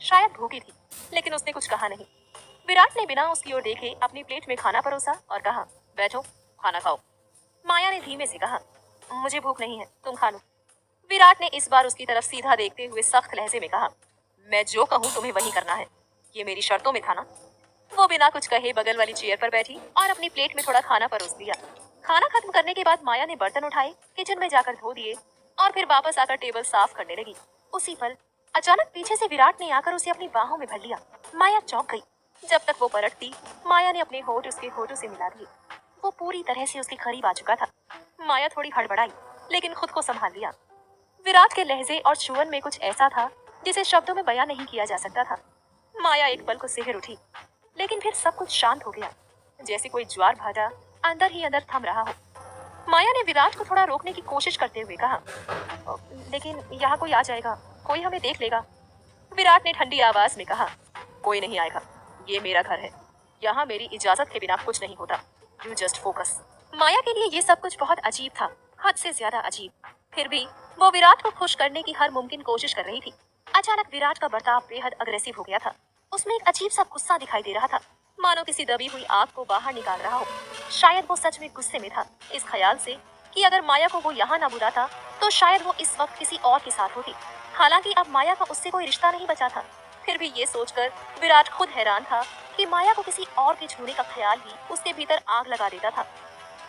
शायद भूखी थी, लेकिन उसने कुछ कहा नहीं। विराट ने बिना उसकी ओर देखे अपनी प्लेट में खाना परोसा और कहा, बैठो, खाना खाओ। माया ने धीमे से कहा, मुझे भूख नहीं है, तुम खा लो। विराट ने इस बार उसकी तरफ सीधा देखते हुए सख्त लहजे में कहा, मैं जो कहूँ तुम्हें वही करना है, ये मेरी शर्तों में था ना। वो बिना कुछ कहे बगल वाली चेयर पर बैठी और अपनी प्लेट में थोड़ा खाना परोस दिया। खाना खत्म करने के बाद माया ने बर्तन उठाए, किचन में जाकर धो दिए और फिर वापस आकर टेबल साफ करने लगी। उसी पल अचानक पीछे से विराट ने आकर उसे अपनी बाहों में भर लिया। माया चौंक गई। जब तक वो पलटती, माया ने अपने होठ उसके होठों से मिला दिए। वो पूरी तरह से उसके करीब आ चुका था। माया थोड़ी हड़बड़ाई, लेकिन खुद को संभाल लिया। विराट के लहजे और छुअन में कुछ ऐसा था जिसे शब्दों में बयां नहीं किया जा सकता था। माया एक पल को सिहर उठी, लेकिन फिर सब कुछ शांत हो गया, जैसे कोई ज्वार भाटा अंदर ही अंदर थम रहा हो। माया ने विराट को थोड़ा रोकने की कोशिश करते हुए कहा, लेकिन यहाँ कोई आ जाएगा, कोई हमें देख लेगा। विराट ने ठंडी आवाज में कहा, कोई नहीं आएगा, ये मेरा घर है, यहाँ मेरी इजाजत के बिना कुछ नहीं होता। You just focus. माया के लिए ये सब कुछ बहुत अजीब था, हद से ज्यादा अजीब। फिर भी वो विराट को खुश करने की हर मुमकिन कोशिश कर रही थी। अचानक विराट का बर्ताव बेहद अग्रेसिव हो गया था। उसमें एक अजीब सा गुस्सा दिखाई दे रहा था, मानो किसी दबी हुई आग को बाहर निकाल रहा हो। शायद वो सच में गुस्से में था, इस ख्याल से कि अगर माया को वो यहाँ न बुलाता तो शायद वो इस वक्त किसी और के साथ होती। हालांकि अब माया का उससे कोई रिश्ता नहीं बचा था। फिर भी ये सोचकर विराट खुद हैरान था कि माया को किसी और के छूने का ख्याल ही उसके भीतर आग लगा देता था।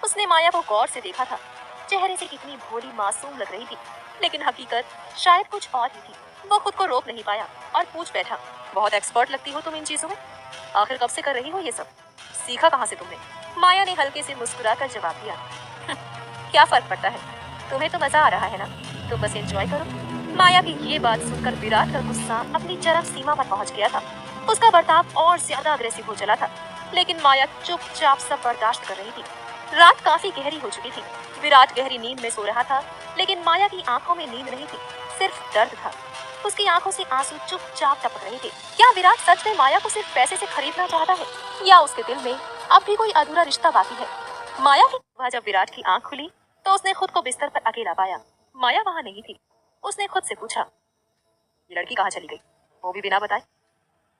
उसने माया को गौर से देखा था। चेहरे से कितनी भोली मासूम लग रही थी, लेकिन हकीकत शायद कुछ और ही थी। वो खुद को रोक नहीं पाया और पूछ बैठा, बहुत एक्सपर्ट लगती हो तुम इन चीजों में, आखिर कब से कर रही हो ये सब, सीखा कहाँ से तुमने? माया ने हल्के से मुस्कुराकर जवाब दिया, क्या फर्क पड़ता है, तुम्हें तो मजा आ रहा है ना, तुम बस एंजॉय करो। माया की ये बात सुनकर विराट का गुस्सा अपनी चरम सीमा पर पहुंच गया था। उसका बर्ताव और ज्यादा अग्रेसिव हो चला था, लेकिन माया चुपचाप सब बर्दाश्त कर रही थी। रात काफी गहरी हो चुकी थी। विराट गहरी नींद में सो रहा था, लेकिन माया की आंखों में नींद नहीं थी, सिर्फ दर्द था। उसकी आंखों से आंसू चुपचाप टपक रहे थे। क्या विराट सच में माया को सिर्फ पैसे से खरीदना चाहता है, या उसके दिल में अब भी कोई अधूरा रिश्ता बाकी है? माया की वह जब विराट की आंख खुली तो उसने खुद को बिस्तर पर अकेला पाया। माया वहाँ नहीं थी। उसने खुद से पूछा, ये लड़की कहाँ चली गई, वो भी बिना बताए?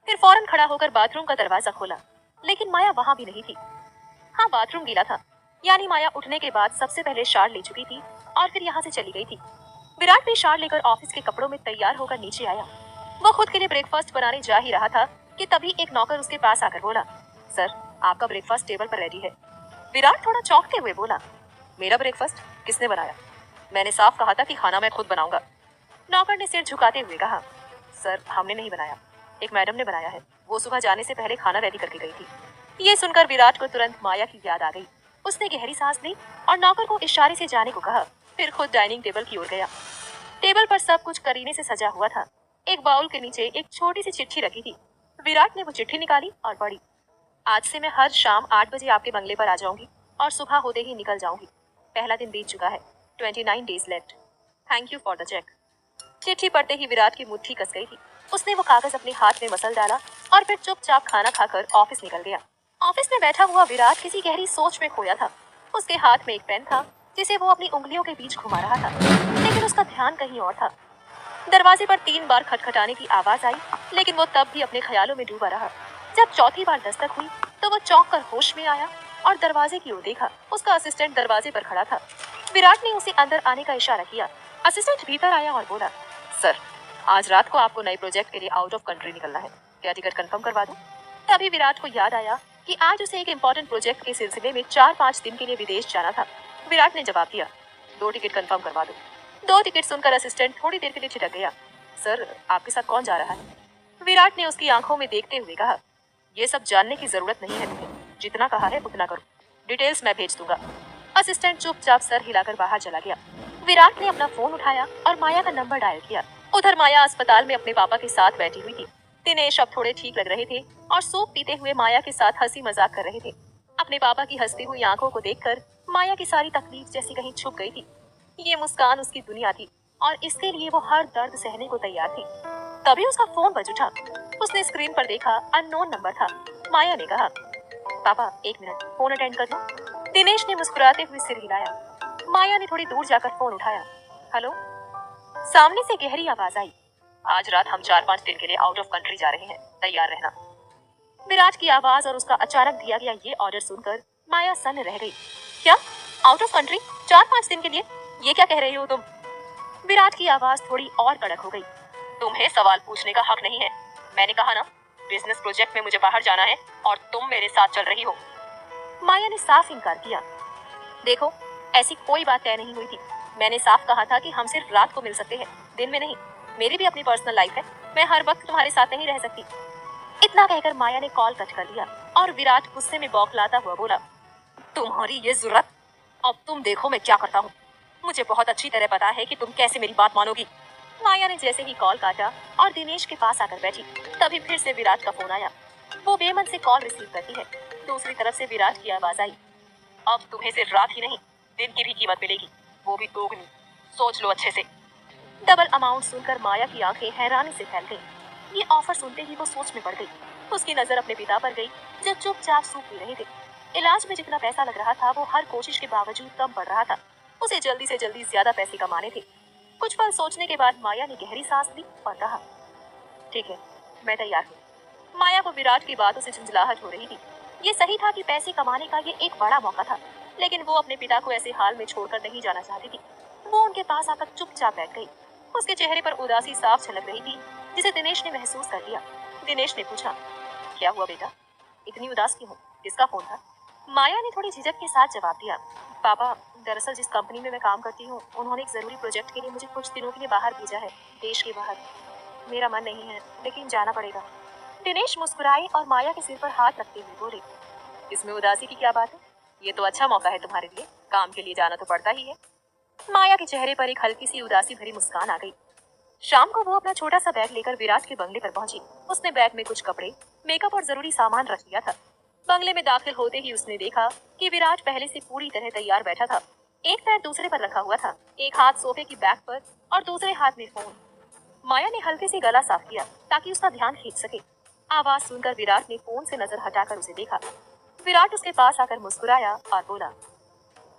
फिर फौरन खड़ा होकर बाथरूम का दरवाजा खोला, लेकिन माया वहाँ भी नहीं थी। हाँ, बाथरूम गीला था, यानी माया उठने के बाद सबसे पहले शावर ले चुकी थी और फिर यहाँ से चली गई थी। विराट भी शावर लेकर ऑफिस के कपड़ों में तैयार होकर नीचे आया। वो खुद के लिए ब्रेकफास्ट बनाने जा ही रहा था कि तभी एक नौकर उसके पास आकर बोला, सर, आपका ब्रेकफास्ट टेबल पर रेडी है। विराट थोड़ा चौंकते हुए बोला, मेरा ब्रेकफास्ट किसने बनाया? मैंने साफ कहा था कि खाना मैं खुद बनाऊंगा। नौकर ने सिर झुकाते हुए कहा, सर, हमने नहीं बनाया, एक मैडम ने बनाया है, वो सुबह जाने से पहले खाना रेडी करके गई थी। ये सुनकर विराट को तुरंत माया की याद आ गई। उसने गहरी सांस ली और नौकर को इशारे से जाने को कहा, फिर खुद डाइनिंग टेबल की ओर गया। टेबल पर सब कुछ करीने से सजा हुआ था। एक बाउल के नीचे एक छोटी सी चिट्ठी रखी थी। विराट ने वो चिट्ठी निकाली और पढ़ी, आज से मैं हर शाम 8 बजे आपके बंगले पर आ जाऊंगी और सुबह होते ही निकल जाऊंगी। पहला दिन बीत चुका है, 29 days left. Thank you for the check. चिट्ठी पढ़ते ही विराट की मुट्ठी कस गई थी। उसने वो कागज अपने हाथ में मसल डाला और फिर चुपचाप खाना खाकर ऑफिस निकल गया। ऑफिस में बैठा हुआ विराट किसी गहरी सोच में खोया था। उसके हाथ में एक पेन था जिसे वो अपनी उंगलियों के बीच घुमा रहा था, लेकिन उसका ध्यान कहीं और था। दरवाजे पर 3 बार खटखटाने की आवाज आई, लेकिन वो तब भी अपने ख्यालों में डूबा रहा। जब चौथी बार दस्तक हुई तो वो चौंक कर होश में आया और दरवाजे की ओर देखा। उसका असिस्टेंट दरवाजे पर खड़ा था। विराट ने उसे अंदर आने का इशारा किया। असिस्टेंट भीतर आया और बोला, सर, आज रात को आपको नए प्रोजेक्ट के लिए आउट ऑफ कंट्री निकलना है, क्या टिकट कंफर्म करवा दूं? तभी विराट को याद आया कि आज उसे एक इम्पोर्टेंट प्रोजेक्ट के सिलसिले में 4-5 दिन के लिए विदेश जाना था। विराट ने जवाब दिया, 2 टिकट कंफर्म करवा दो। 2 टिकट सुनकर असिस्टेंट थोड़ी देर के लिए छिटक गया। सर, आपके साथ कौन जा रहा है? विराट ने उसकी आंखों में देखते हुए कहा, ये सब जानने की जरूरत नहीं है तुम्हें, जितना कहा है उतना करो, डिटेल्स मैं भेज दूंगा। असिस्टेंट चुपचाप सर हिलाकर बाहर चला गया। विराट ने अपना फोन उठाया और माया का नंबर डायल किया। उधर माया अस्पताल में अपने पापा के साथ बैठी हुई थी। दिनेश अब थोड़े ठीक लग रहे थे और सूप पीते हुए माया के साथ हंसी मजाक कर रहे थे। अपने पापा की हंसती हुई आंखों को देखकर माया की सारी तकलीफ जैसी कहीं छुप गई थी। ये मुस्कान उसकी दुनिया थी और इसके लिए वो हर दर्द सहने को तैयार थी। तभी उसका फोन बज उठा। उसने स्क्रीन पर देखा, अननोन नंबर था। माया ने कहा, पापा एक मिनट, फोन अटेंड कर दो। दिनेश ने मुस्कुराते हुए सिर हिलाया। माया ने थोड़ी दूर जाकर फोन उठाया। हेलो। सामने से गहरी आवाज आई, आज रात हम 4-5 दिन के लिए आउट ऑफ कंट्री जा रहे हैं, तैयार रहना। विराट की आवाज और उसका अचानक दिया गया ये ऑर्डर सुनकर माया सन्न रह गई। क्या? आउट ऑफ कंट्री 4-5 दिन के लिए? ये क्या कह रही हो तुम? विराट की आवाज थोड़ी और कड़क हो गई। तुम्हें सवाल पूछने का हक नहीं है। मैंने कहा ना, बिजनेस प्रोजेक्ट में मुझे बाहर जाना है और तुम मेरे साथ चल रही हो। माया ने साफ इनकार किया। देखो, ऐसी कोई बात तय नहीं हुई थी। मैंने साफ कहा था कि हम सिर्फ रात को मिल सकते हैं, दिन में नहीं। मेरी भी अपनी पर्सनल लाइफ है, मैं हर वक्त तुम्हारे साथ नहीं रह सकती। इतना कहकर माया ने कॉल कट कर दिया और विराट गुस्से में बौखलाता हुआ बोला, तुम्हारी ये जुर्रत! अब तुम देखो मैं क्या करता हूँ। मुझे बहुत अच्छी तरह पता है कि तुम कैसे मेरी बात मानोगी। माया ने जैसे ही कॉल काटा और दिनेश के पास आकर बैठी, तभी फिर से विराट का फोन आया। वो बेमन से कॉल रिसीव करती है। दूसरी तरफ से विराट की आवाज आई, अब तुम्हें सिर्फ रात ही नहीं, दिन की भी कीमत मिलेगी, वो भी दोगुनी। सोच लो अच्छे से। डबल अमाउंट सुनकर माया की आंखें हैरानी से फैल गईं। ये ऑफर सुनते ही वो सोच में पड़ गई। उसकी नजर अपने पिता पर गई, जो चुपचाप सूख पी रहे थे। इलाज में जितना पैसा लग रहा था वो हर कोशिश के बावजूद कम पड़ रहा था। उसे जल्दी से जल्दी ज्यादा पैसे कमाने थे। कुछ पल सोचने के बाद माया ने गहरी सांस ली और कहा, ठीक है, मैं तैयार हूँ। माया को विराट की बातों से झुंझलाहट हो रही थी। ये सही था कि पैसे कमाने का ये एक बड़ा मौका था, लेकिन वो अपने पिता को ऐसे हाल में छोड़कर नहीं जाना चाहती थी। वो उनके पास आकर चुपचाप बैठ गई। उसके चेहरे पर उदासी साफ झलक रही थी, जिसे दिनेश ने महसूस कर लिया। दिनेश ने पूछा, क्या हुआ बेटा, इतनी उदास क्यों हो? किसका फोन था? माया ने थोड़ी झिझक के साथ जवाब दिया, पापा, दरअसल जिस कंपनी में मैं काम करती हूँ, उन्होंने एक जरूरी प्रोजेक्ट के लिए मुझे कुछ दिनों के लिए बाहर भेजा है, देश के बाहर। मेरा मन नहीं है, लेकिन जाना पड़ेगा। दिनेश मुस्कुराए और माया के सिर पर हाथ रखते हुए बोले, इसमें उदासी की क्या बात है? ये तो अच्छा मौका है तुम्हारे लिए, काम के लिए जाना तो पड़ता ही है। माया के चेहरे पर एक हल्की सी उदासी भरी मुस्कान आ गई। शाम को वो अपना छोटा सा बैग लेकर विराट के बंगले पर पहुंची। उसने बैग में कुछ कपड़े, मेकअप और जरूरी सामान रख लिया था। बंगले में दाखिल होते ही उसने देखा कि विराट पहले से पूरी तरह तैयार बैठा था। एक पैर दूसरे पर रखा हुआ था, एक हाथ सोफे की बैक पर और दूसरे हाथ में फोन। माया ने हल्के से गला साफ किया ताकि उसका ध्यान खींच सके। आवाज सुनकर विराट ने फोन से नजर हटाकर उसे देखा। विराट उसके पास आकर मुस्कुराया और बोला,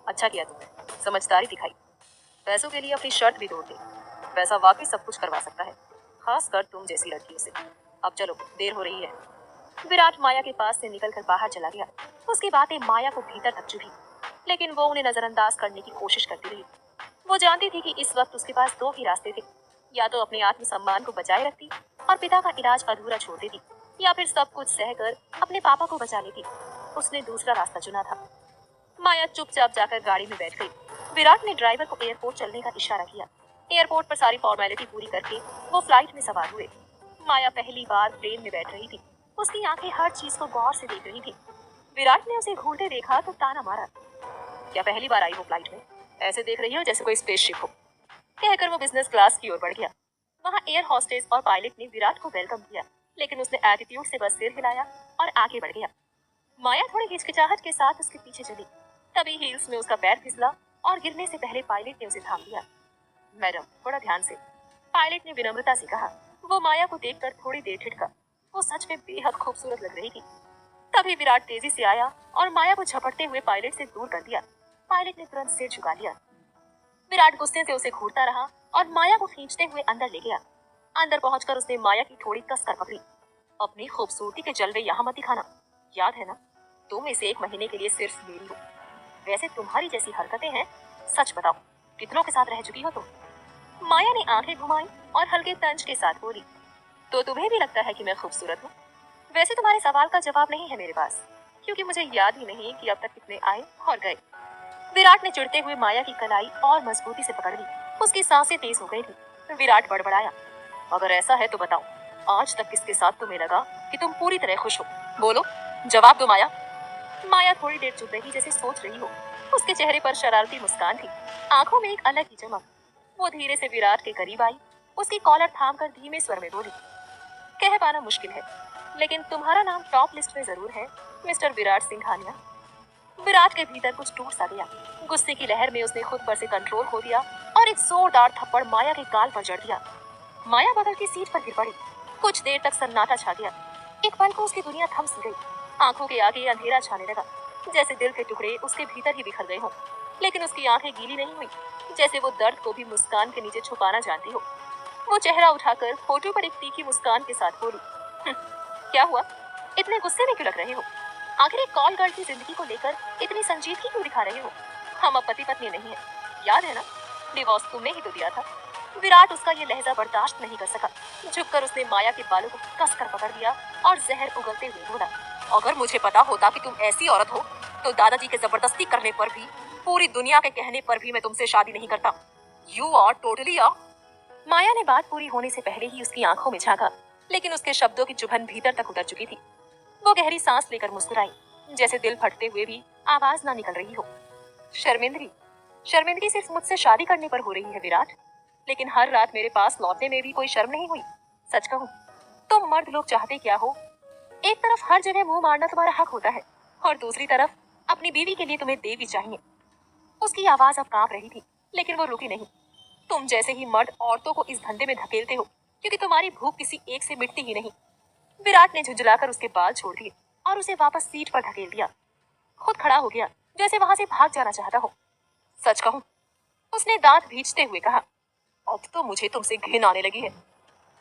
अच्छा किया तुमने, समझदारी दिखाई। पैसों के लिए अपनी शर्त भी तोड़ दी। पैसा वाकई सब कुछ करवा सकता है, खास कर तुम जैसी लड़कियों से। अब चलो, देर हो रही है। विराट माया के पास से निकलकर बाहर चला गया। उसकी बातें माया को भीतर तक चुभी, लेकिन वो उन्हें नजरअंदाज करने की कोशिश करती रही। वो जानती थी कि इस वक्त उसके पास दो ही रास्ते थे, या तो अपने आत्मसम्मान को बचाए रखती और पिता का इलाज अधूरा छोड़ देती, या फिर सब कुछ सहकर अपने पापा को बचा लेती। उसने दूसरा रास्ता चुना था। माया चुपचाप जाकर गाड़ी में बैठ गई। विराट ने ड्राइवर को एयरपोर्ट चलने का इशारा किया। एयरपोर्ट पर सारी फॉर्मेलिटी पूरी करके वो फ्लाइट में सवार हुए। माया पहली बार प्लेन में बैठ रही थी। उसकी आंखें हर चीज को गौर से देख रही थी। विराट ने उसे घूरते देखा तो ताना मारा, क्या पहली बार आई हो फ्लाइट में? ऐसे देख रही हो जैसे कोई स्पेसशिप हो। कहकर वो बिजनेस क्लास की ओर बढ़ गया। वहाँ एयर हॉस्टेस और पायलट ने विराट को वेलकम किया, लेकिन उसने एटीट्यूड से बस सिर हिलाया और आगे बढ़ गया। माया थोड़ी हिचकिचाहट के साथ उसके पीछे चली। तभी हील्स में उसका पैर फिसला और गिरने से पहले पायलट ने उसे थाम लिया। मैडम, थोड़ा ध्यान से, पायलट ने विनम्रता से कहा। वो माया को देखकर थोड़ी देर ठिठका। वो सच में बेहद खूबसूरत लग रही थी। तभी विराट तेजी से आया और माया को झपटते हुए पायलट से दूर कर दिया। पायलट ने तुरंत सिर झुका लिया। विराट गुस्से से उसे घूरता रहा और माया को खींचते हुए अंदर ले गया। अंदर पहुंचकर उसने माया की थोड़ी कसकर पकड़ी। अपनी खूबसूरती के जलवे यहाँ मत दिखाना, याद है ना, तुम इस 1 महीने के लिए सिर्फ मेरी हो। वैसे तुम्हारी जैसी हरकतें हैं, सच बताओ, कितनों के साथ रह चुकी हो तुम? माया ने आंखें घुमाई और हल्के तंज के साथ बोली, तो तुम्हें भी लगता है कि मैं खूबसूरत हूँ? वैसे तुम्हारे सवाल का जवाब नहीं है मेरे पास, क्योंकि मुझे याद ही नहीं कि अब तक कितने आए और गए। विराट ने चिढ़ते हुए माया की कलाई और मजबूती से पकड़ ली। उसकी सांसें तेज हो गई थी। विराट बड़बड़ाया, अगर ऐसा है तो बताओ, आज तक किसके साथ तुम्हें लगा कि तुम पूरी तरह खुश हो? बोलो, जवाब दो माया। माया थोड़ी देर चुप रही, जैसे सोच रही हो। उसके चेहरे पर शरारती मुस्कान थी, आंखों में एक अलग ही चमक। वो धीरे से विराट के करीब आई, उसकी कॉलर थामकर धीमे स्वर में बोली, कह पाना मुश्किल है, लेकिन तुम्हारा नाम टॉप लिस्ट में जरूर है, मिस्टर विराट सिंघानिया। विराट के भीतर कुछ टूट सा गया। गुस्से की लहर में उसने खुद पर से कंट्रोल खो दिया और एक जोरदार थप्पड़ माया के गाल पर जड़ दिया। माया बगल की सीट पर गिर पड़ी। कुछ देर तक सन्नाटा छा गया। एक पल को उसकी दुनिया थम सी गई। आंखों के आगे अंधेरा छाने लगा, जैसे दिल के टुकड़े उसके भीतर ही बिखर गए हों। लेकिन उसकी आंखें गीली नहीं हुई, जैसे वो दर्द को भी मुस्कान के नीचे छुपाना जानती हो। वो चेहरा उठाकर होठों पर एक तीखी मुस्कान के साथ बोली, "हम्म, क्या हुआ? इतने गुस्से में क्यों लग रहे हो? आखिर एक कॉल गर्ल की जिंदगी को लेकर इतनी संजीदगी क्यों दिखा रहे हो? हम अब पति पत्नी नहीं है, याद है ना? डिवोर्स तुमने ही तो दिया था।" विराट उसका ये लहजा बर्दाश्त नहीं कर सका। झुककर उसने माया के बालों को कसकर पकड़ लिया और जहर उगलते हुए बोला, "अगर मुझे पता होता कि तुम ऐसी औरत हो, तो दादाजी के जबरदस्ती करने पर भी, पूरी दुनिया के कहने पर भी मैं तुमसे शादी नहीं करता। यू आर टोटली अ..." माया ने बात पूरी होने से पहले ही उसकी आंखों में झांका, लेकिन उसके शब्दों की चुभन भीतर तक उतर चुकी थी। वो गहरी सांस लेकर मुस्कुराई, जैसे दिल फटते हुए भी आवाज ना निकल रही हो। शर्मिंदगी, शर्मिंदगी सिर्फ मुझसे शादी करने पर हो रही है विराट, लेकिन हर रात मेरे पास लौटने में भी कोई शर्म नहीं हुई। सच कहूँ तो मर्द लोग चाहते क्या हो? एक तरफ हर जगह मुंह मारना तुम्हारा हक होता है, और दूसरी तरफ अपनी बीवी के लिए तुम्हें देवी चाहिए। उसकी आवाज अब कांप रही थी, लेकिन वो रुकी नहीं। तुम जैसे ही मर्द औरतों को इस धंधे में धकेलते हो, क्योंकि तुम्हारी भूख किसी एक से मिटती ही नहीं। विराट ने झुंझलाकर उसके बाल छोड़ दिए और उसे वापस सीट पर धकेल दिया। खुद खड़ा हो गया, जैसे वहां से भाग जाना चाहता हो। सच कहूं, उसने दांत भींचते हुए कहा, अब तो मुझे तुमसे घिन आने लगी है।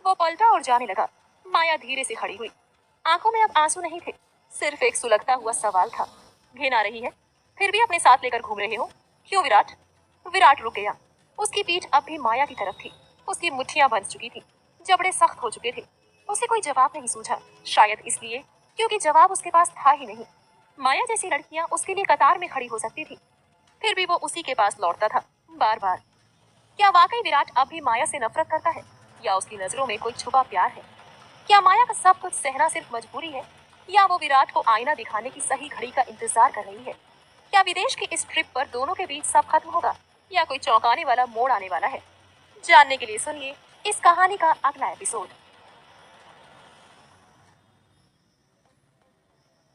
वो पलटा और जाने लगा। माया धीरे से खड़ी हुई। आंखों में अब आंसू नहीं थे, सिर्फ एक सुलगता हुआ सवाल था। घिन आ रही है, फिर भी अपने साथ लेकर घूम रहे हो, क्यों विराट? विराट रुक गया। उसकी पीठ अब भी माया की तरफ थी। उसकी मुट्ठियां बंध चुकी थी, जबड़े सख्त हो चुके थे। उसे कोई जवाब नहीं सूझा, शायद इसलिए क्योंकि जवाब उसके पास था ही नहीं। माया जैसी लड़कियां उसके लिए कतार में खड़ी हो सकती थी, फिर भी वो उसी के पास लौटता था, बार बार। क्या वाकई विराट अब भी माया से नफरत करता है, या उसकी नजरों में कोई छुपा प्यार है? क्या माया का सब कुछ सहना सिर्फ मजबूरी है, या वो विराट को आईना दिखाने की सही घड़ी का इंतजार कर रही है? क्या विदेश की इस ट्रिप पर दोनों के बीच सब खत्म होगा, या कोई चौंकाने वाला मोड़ आने वाला है? जानने के लिए सुनिए इस कहानी का अगला एपिसोड।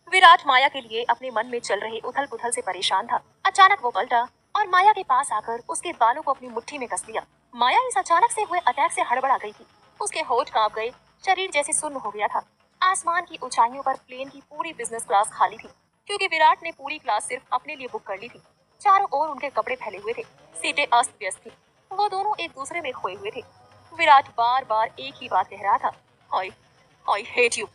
विराट माया के लिए अपने मन में चल रहे उथल पुथल से परेशान था। अचानक वो पलटा और माया के पास आकर उसके बालों को अपनी मुट्ठी में कस लिया। माया इस अचानक से हुए अटैक से हड़बड़ा गई थी। उसके होठ कांप गए, शरीर जैसे सुन्न हो गया था। आसमान की ऊंचाइयों पर प्लेन की पूरी बिजनेस क्लास खाली थी, क्योंकि विराट ने पूरी क्लास सिर्फ अपने लिए बुक कर ली थी। चारों ओर उनके कपड़े फैले हुए थे, सीटें अस्त व्यस्त थी। वो दोनों एक दूसरे में खोए हुए थे। विराट बार बार एक ही बात कह रहा था, I I hate you,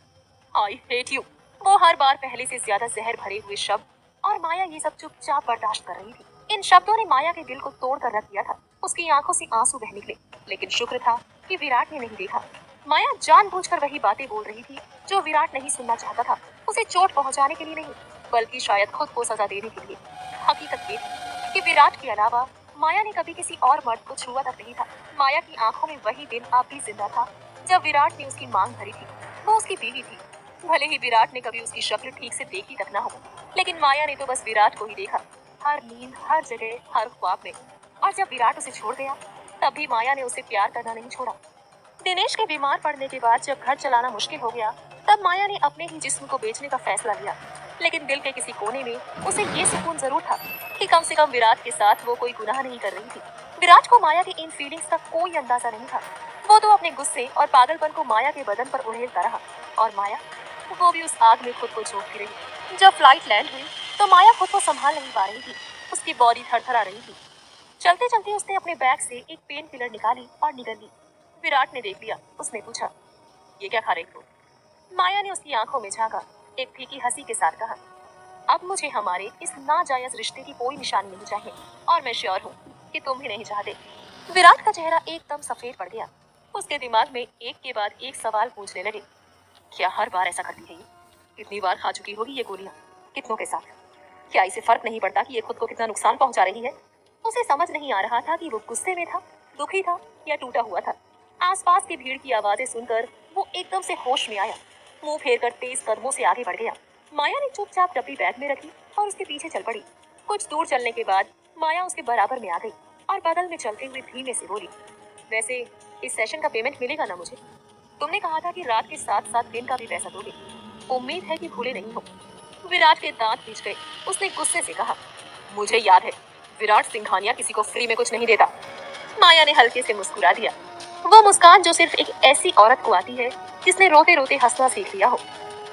I hate you. वो हर बार पहले से ज्यादा जहर भरे हुए शब्द, और माया ये सब चुपचाप बर्दाश्त कर रही थी। इन शब्दों ने माया के दिल को तोड़ कर रख दिया था। उसकी आंखों से आंसू बह निकले, लेकिन शुक्र था कि विराट ने नहीं देखा। माया जानबूझकर वही बातें बोल रही थी जो विराट नहीं सुनना चाहता था। उसे चोट पहुंचाने के लिए नहीं, बल्कि शायद खुद को सजा देने के लिए। हकीकत ये थी कि विराट के अलावा माया ने कभी किसी और मर्द को छुआ तक नहीं था। माया की आंखों में वही दिन अब भी जिंदा था जब विराट ने उसकी मांग भरी थी। वो उसकी बीवी थी। भले ही विराट ने कभी उसकी शक्ल ठीक से देखी तक ना हो, लेकिन माया ने तो बस विराट को ही देखा, हर नींद, हर जगह, हर ख्वाब में। और जब विराट उसे छोड़ गया, तब भी माया ने उसे प्यार करना नहीं छोड़ा। दिनेश के बीमार पड़ने के बाद जब घर चलाना मुश्किल हो गया, तब माया ने अपने ही जिस्म को बेचने का फैसला लिया। लेकिन दिल के किसी कोने में उसे ये सुकून जरूर था कि कम से कम विराट के साथ वो कोई गुनाह नहीं कर रही थी। विराट को माया की इन फीलिंग्स का कोई अंदाजा नहीं था। वो तो अपने गुस्से और पागलपन को माया के बदन पर उड़ेलता रहा, और माया, वो भी उस आग में खुद को झोंकती रही। जब फ्लाइट लैंड हुई तो माया खुद को संभाल नहीं पा रही थी। उसकी बॉडी थरथरा रही थी। चलते चलते उसने अपने बैग से एक पेन किलर निकाली और निगल ली। विराट ने देख लिया। उसने पूछा, ये क्या खा रही हो? माया ने उसकी आंखों में झांका, एक फीकी हंसी के साथ कहा, अब मुझे हमारे इस नाजायज रिश्ते की कोई निशानी नहीं चाहिए, और मैं श्योर हूँ कि तुम भी नहीं चाहते। विराट का चेहरा एकदम सफेद पड़ गया। उसके दिमाग में एक के बाद एक सवाल पूछने लगे। क्या हर बार ऐसा करती है ये? कितनी बार खा चुकी होगी ये गोलियां? कितनों के साथ? क्या इसे फर्क नहीं पड़ता कि ये खुद को कितना नुकसान पहुंचा रही है? उसे समझ नहीं आ रहा था कि वो गुस्से में था, दुखी था, या टूटा हुआ था। आसपास की भीड़ की आवाजें सुनकर वो एकदम से होश में आया। मुंह फेरकर तेज कदमों से आगे बढ़ गया। माया ने चुपचाप डब्बी बैग में रखी और उसके पीछे चल पड़ी। कुछ दूर चलने के बाद माया उसके बराबर में आ गई और बगल में चलते हुए धीमे से बोली, वैसे इस सेशन का पेमेंट मिलेगा ना मुझे? तुमने कहा था कि रात के साथ साथ दिन का भी पैसा दोगे। उम्मीद है कि भूले नहीं हो। विराट के दांत पीछ गए। उसने गुस्से से कहा, मुझे याद है, विराट सिंघानिया किसी को फ्री में कुछ नहीं देता। माया ने हल्के से मुस्कुरा दिया, वो मुस्कान जो सिर्फ एक ऐसी औरत को आती है जिसने रोते रोते हंसना सीख लिया हो।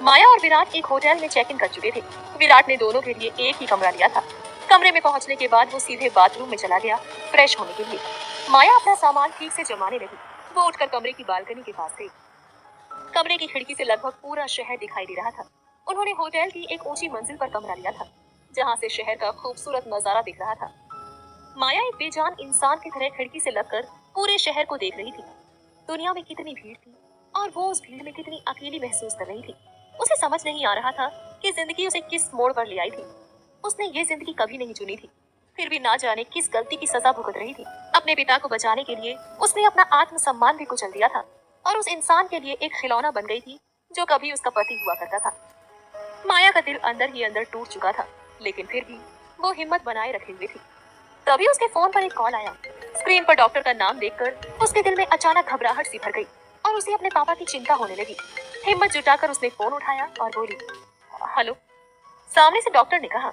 माया और विराट एक होटल में चेक इन कर चुके थे। विराट ने दोनों के लिए एक ही कमरा लिया था। कमरे में पहुंचने के बाद वो सीधे बाथरूम में चला गया फ्रेश होने के लिए। माया अपना सामान ठीक से जमाने लगी। वो उठकर कमरे की बालकनी के पास गई। कमरे की खिड़की से लगभग पूरा शहर दिखाई दे रहा था। उन्होंने होटल की एक ऊंची मंजिल पर कमरा लिया था, जहां से शहर का खूबसूरत नजारा दिख रहा था। माया एक बेजान इंसान की तरह खिड़की से लगकर पूरे शहर को देख रही थी। दुनिया में कितनी भीड़ थी और वो उस भीड़ में कितनी अकेली महसूस कर रही थी। उसे समझ नहीं आ रहा था कि जिंदगी उसे किस मोड़ पर ले आई थी। उसने ये जिंदगी कभी नहीं चुनी थी, फिर भी ना जाने किस गलती की सजा भुगत रही थी। अपने पिता को बचाने के लिए उसने अपना आत्मसम्मान भी कुचल दिया था और उस इंसान के लिए एक खिलौना बन गई थी जो कभी उसका पति हुआ करता था। माया का दिल अंदर ही अंदर टूट चुका था, लेकिन फिर भी वो हिम्मत बनाए रखे हुए थी। तभी उसके फोन पर एक कॉल आया। स्क्रीन पर डॉक्टर का नाम देखकर उसके दिल में अचानक घबराहट सी भर गई और उसे अपने पापा की चिंता होने लगी। हिम्मत जुटाकर उसने फोन उठाया और बोली, हेलो। सामने से डॉक्टर ने कहा,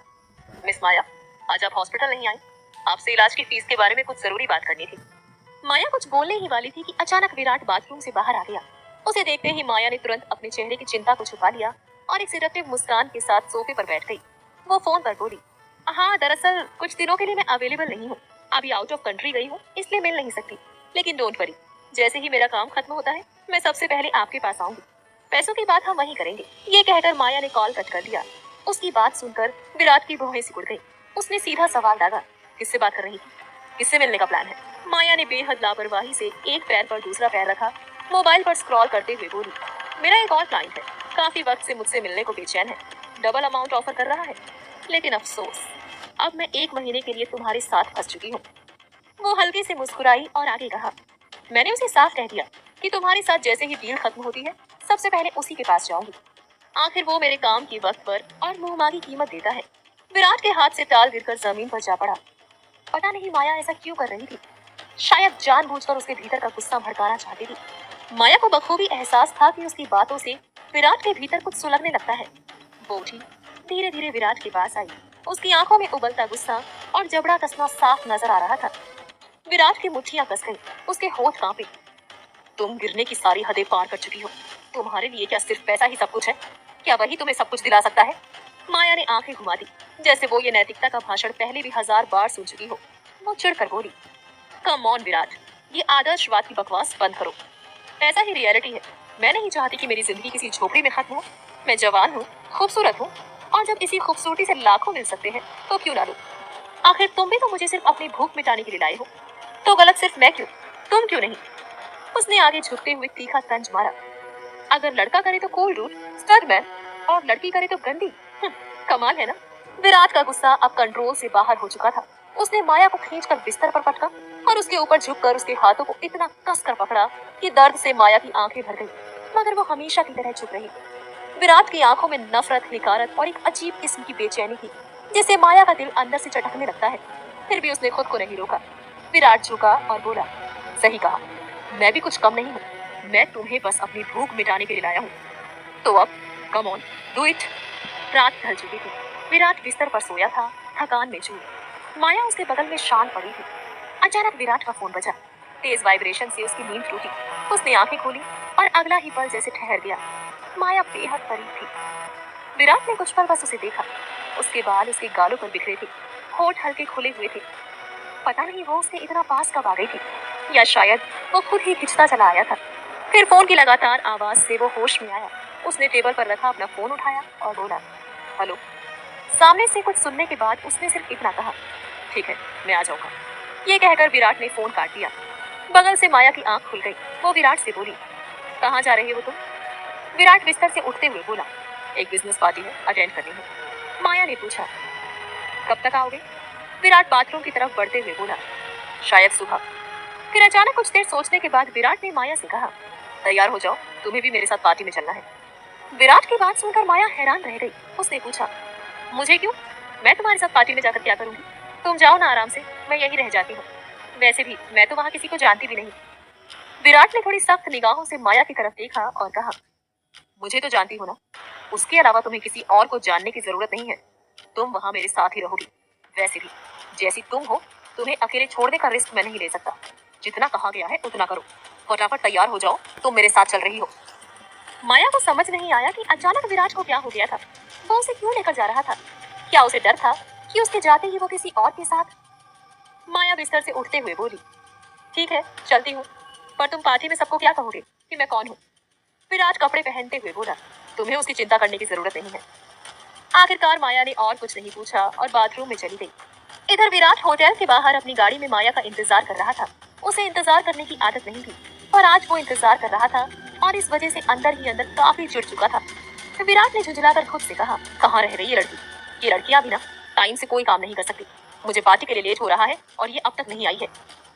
मिस माया, आज आप हॉस्पिटल नहीं आई, आपसे इलाज की फीस के बारे में कुछ जरूरी बात करनी थी। माया कुछ बोलने ही वाली थी कि अचानक विराट बाथरूम से बाहर आ गया। उसे देखते ही माया ने तुरंत अपने चेहरे की चिंता को छुपा लिया और एक सिडक्टिव मुस्कान के साथ सोफे पर बैठ गई। वो फोन पर बोली, हाँ, दरअसल कुछ दिनों के लिए मैं अवेलेबल नहीं हूँ, अभी आउट ऑफ कंट्री गई हूँ, इसलिए मिल नहीं सकती। लेकिन डोंट वरी, जैसे ही मेरा काम खत्म होता है मैं सबसे पहले आपके पास आऊंगी। पैसों की बात हम वहीं करेंगे। ये कहकर माया ने कॉल कट कर दिया। उसकी बात सुनकर विराट की भौहें सिकुड़ गई। उसने सीधा सवाल दागा, किससे बात कर रही थी, किससे मिलने का प्लान है? माया ने बेहद लापरवाही से एक पैर पर दूसरा पैर रखा, मोबाइल पर स्क्रॉल करते हुए बोली, मेरा एक और क्लाइंट है, काफी वक्त से मुझसे मिलने को बेचैन है, डबल अमाउंट ऑफर कर रहा है, लेकिन अफसोस अब मैं 1 महीने के लिए तुम्हारे साथ फंस चुकी हूँ। वो हल्के से मुस्कुराई और आगे कहा, मैंने उसे साफ कह दिया कि तुम्हारे साथ जैसे ही डील खत्म होती है सबसे पहले उसी के पास जाऊंगी। आखिर वो मेरे काम की वक्त पर और मुंहमांगी कीमत देता है। विराट के हाथ से टाल गिरकर जमीन पर जा पड़ा। पता नहीं माया ऐसा क्यों कर रही थी, शायद जानबूझकर उसके भीतर का गुस्सा भड़काना चाहती थी। माया को बखूबी एहसास था कि उसकी बातों से विराट के भीतर कुछ सुलगने लगता है। वो उठी, धीरे धीरे विराट के पास आई। उसकी आंखों में उबलता गुस्सा और जबड़ा कसना साफ नजर आ रहा था। विराट की मुट्ठियां कस गई, उसके होंठ कांपे। तुम गिरने की सारी हदें पार कर चुकी हो, तुम्हारे लिए क्या सिर्फ पैसा ही सब कुछ है? क्या वही तुम्हें सब कुछ दिला सकता है? माया ने आंखें घुमा दी, जैसे वो ये नैतिकता का भाषण पहले भी 1000 बार सुन चुकी हो। वो चिढ़कर बोली, कम ऑन विराट, ये आदर्शवाद की बकवास बंद करो। ऐसा ही रियलिटी है। मैं नहीं चाहती कि मेरी जिंदगी किसी झोपड़ी में खत्म हो। मैं जवान हूँ, खूबसूरत हूँ, और जब इसी खूबसूरती से लाखों मिल सकते हैं तो क्यों ना लूं? आखिर तुम भी तो मुझे सिर्फ अपनी भूख मिटाने के लिए लाए हो, तो गलत सिर्फ मैं क्यों, तुम क्यों नहीं? उसने आगे झुकते हुए तीखा तंज मारा। अगर लड़का करे तो कूल रूट स्टडमैन, और लड़की करे तो गंदी। कमाल है ना? विराट का गुस्सा अब कंट्रोल से बाहर हो चुका था। उसने माया को खींचकर बिस्तर पर पटका और उसके ऊपर झुककर उसके हाथों को इतना कसकर पकड़ा कि दर्द से माया की आंखें भर गई, मगर वो हमेशा की तरह चुप रही। विराट की आंखों में नफरत, हिकारत और एक अजीब किस्म की बेचैनी थी, जिससे माया का दिल अंदर से चटकने लगता है। फिर भी उसने खुद को नहीं रोका। विराट झुका और बोला, सही कहा, मैं भी कुछ कम नहीं हूँ, मैं तुम्हें बस अपनी भूख मिटाने के लिए लाया हूँ, तो अब कम ऑन डू इट। रात ढल चुकी थी। विराट बिस्तर पर सोया था, थकान में चूर। माया उसके बगल में शांत पड़ी थी। अचानक विराट का फोन बजा। तेज वाइब्रेशन से उसकी नींद टूटी। उसने आंखें खोली और अगला ही पल जैसे ठहर गया। माया बेहद करीब थी। विराट ने कुछ पल बस उसे देखा। उसके बाल उसके गालों पर बिखरे थे, होठ हल्के खुले हुए थे। पता नहीं वो उसके इतना पास कब आ गई थी, या शायद वो खुद ही खिंचता चला आया था। फिर फोन की लगातार आवाज से वो होश में आया। उसने टेबल पर रखा अपना फोन उठाया और बोला, हेलो। सामने से कुछ सुनने के बाद उसने सिर्फ इतना कहा, ठीक है, मैं आ जाऊंगा। ये कहकर विराट ने फोन काट दिया। बगल से माया की आंख खुल गई। वो विराट से बोली, कहाँ जा रही हो तुम? विराट बिस्तर से उठते हुए बोला, एक बिजनेस पार्टी है, अटेंड करनी है। माया ने पूछा, कब तक आओगे? विराट बाथरूम की तरफ बढ़ते हुए बोला, शायद सुबह। फिर अचानक कुछ देर सोचने के बाद विराट ने माया से कहा, तैयार हो जाओ, तुम्हें भी मेरे साथ पार्टी में चलना है। विराट की बात सुनकर माया हैरान रह गई। उसने पूछा, मुझे क्यों? मैं तुम्हारे साथ पार्टी में जाकर क्या करूंगी? तुम जाओ ना आराम से, मैं यहीं रह जाती हूँ। वैसे भी मैं तो वहाँ किसी को जानती भी नहीं। विराट ने थोड़ी सख्त निगाहों से माया की तरफ देखा और कहा, मुझे तो जानती हो ना, उसके अलावा तुम्हें किसी और को जानने की जरूरत नहीं है। तुम वहाँ मेरे साथ ही रहोगी। वैसे भी जैसी तुम हो, तुम्हें अकेले छोड़ने का रिस्क मैं नहीं ले सकता। जितना कहा गया है उतना करो। फटाफट तैयार हो जाओ, तुम मेरे साथ चल रही हो। माया को समझ नहीं आया कि अचानक विराट को क्या हो गया था। वो उसे क्यों लेकर जा रहा था? क्या उसे डर था कि उसके जाते ही वो किसी और के साथ? माया बिस्तर से उठते हुए बोली, ठीक है चलती हूँ, पर तुम पार्टी में सबको क्या कहोगे कि मैं कौन हूँ? विराट कपड़े पहनते हुए बोला, तुम्हें उसकी चिंता करने की जरूरत नहीं है। आखिरकार माया ने और कुछ नहीं पूछा और बाथरूम में चली गई। इधर विराट होटल के बाहर अपनी गाड़ी में माया का इंतजार कर रहा था। उसे इंतजार करने की आदत नहीं थी, पर आज वो इंतजार कर रहा था और इस वजह से अंदर ही अंदर काफी चिढ़ चुका था। विराट ने झुंझलाकर खुद से कहा, कहाँ रह रही ये लड़की? ये लड़कियां भी ना टाइम से कोई काम नहीं कर सकती। मुझे पार्टी के लिए लेट हो रहा है और ये अब तक नहीं आई है।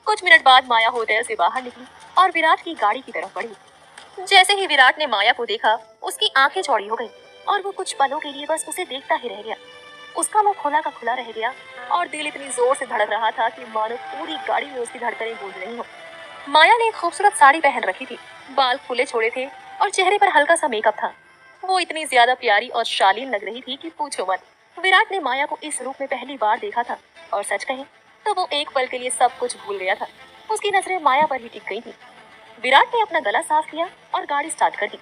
कुछ मिनट बाद माया होटल से बाहर निकली और विराट की गाड़ी की तरफ बढ़ी। जैसे ही विराट ने माया को देखा, उसकी आंखें चौड़ी हो गई और वो कुछ पलों के लिए बस उसे देखता ही रह गया। उसका मुंह खुला का खुला रह गया और दिल इतनी जोर से धड़क रहा था कि मानो पूरी गाड़ी में उसकी धड़कनें गूंज रही हो। माया ने एक खूबसूरत साड़ी पहन रखी थी, बाल खुले छोड़े थे और चेहरे पर हल्का सा मेकअप था। वो इतनी ज्यादा प्यारी और शालीन लग रही थी कि पूछो मत। विराट ने माया को इस रूप में पहली बार देखा था और सच कहें तो वो एक पल के लिए सब कुछ भूल गया था। उसकी नजरें माया पर ही टिक गई थी। विराट ने अपना गला साफ किया और गाड़ी स्टार्ट कर दी।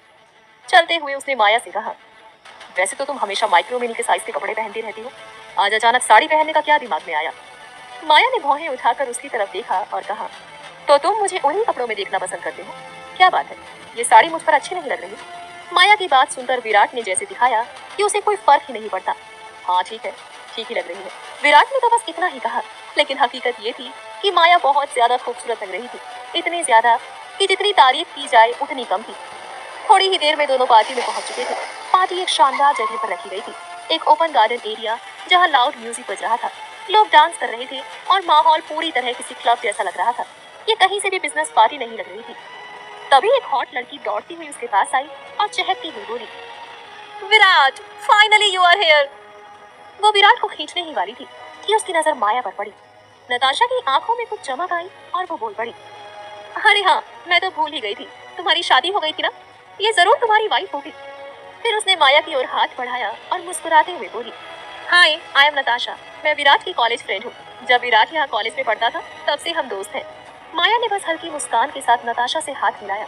चलते हुए उसने माया से कहा, वैसे तो तुम हमेशा माइक्रो मिनी के साइज के कपड़े पहनती रहती हो, आज अचानक साड़ी पहनने का क्या दिमाग में आया? माया ने भौहें उठाकर उसकी तरफ देखा और कहा, तो तुम मुझे उन्हीं कपड़ों में देखना पसंद करते हो? क्या बात है, ये साड़ी मुझ पर अच्छी नहीं लग रही? माया की बात सुनकर विराट ने जैसे दिखाया कि उसे कोई फर्क ही नहीं पड़ता। हाँ ठीक है, ठीक ही लग रही है। विराट ने तो बस इतना ही कहा, लेकिन हकीकत ये थी कि माया बहुत ज्यादा खूबसूरत लग रही थी। इतनी ज्यादा कि जितनी तारीफ की जाए उतनी कम थी। थोड़ी ही देर में दोनों पार्टी में पहुंच चुके थे। पार्टी एक शानदार जगह पर रखी गई थी, एक ओपन गार्डन एरिया जहां लाउड म्यूजिक बज रहा था। लोग डांस कर रहे थे और माहौल पूरी तरह किसी क्लब जैसा लग रहा था। ये कहीं से भी बिजनेस पार्टी नहीं लग रही थी। तभी एक हॉट लड़की दौड़ती हुई उसके पास आई और चहकती हुई बोली, Virat, finally you are here. वो विराट को खींचने ही वाली थी कि उसकी नजर माया पर पड़ी। नताशा की आंखों में कुछ चमक आई और वो बोल पड़ी, अरे हाँ, मैं तो भूल ही गई थी, तुम्हारी शादी हो गई थी ना, ये जरूर तुम्हारी वाइफ होगी। फिर उसने माया की ओर हाथ बढ़ाया और मुस्कुराते हुए बोली, हाय, आई एम नताशा, मैं विराट की कॉलेज फ्रेंड हूँ। जब विराट यहाँ कॉलेज में पढ़ता था तब से हम दोस्त हैं। माया ने बस हल्की मुस्कान के साथ नताशा से हाथ मिलाया।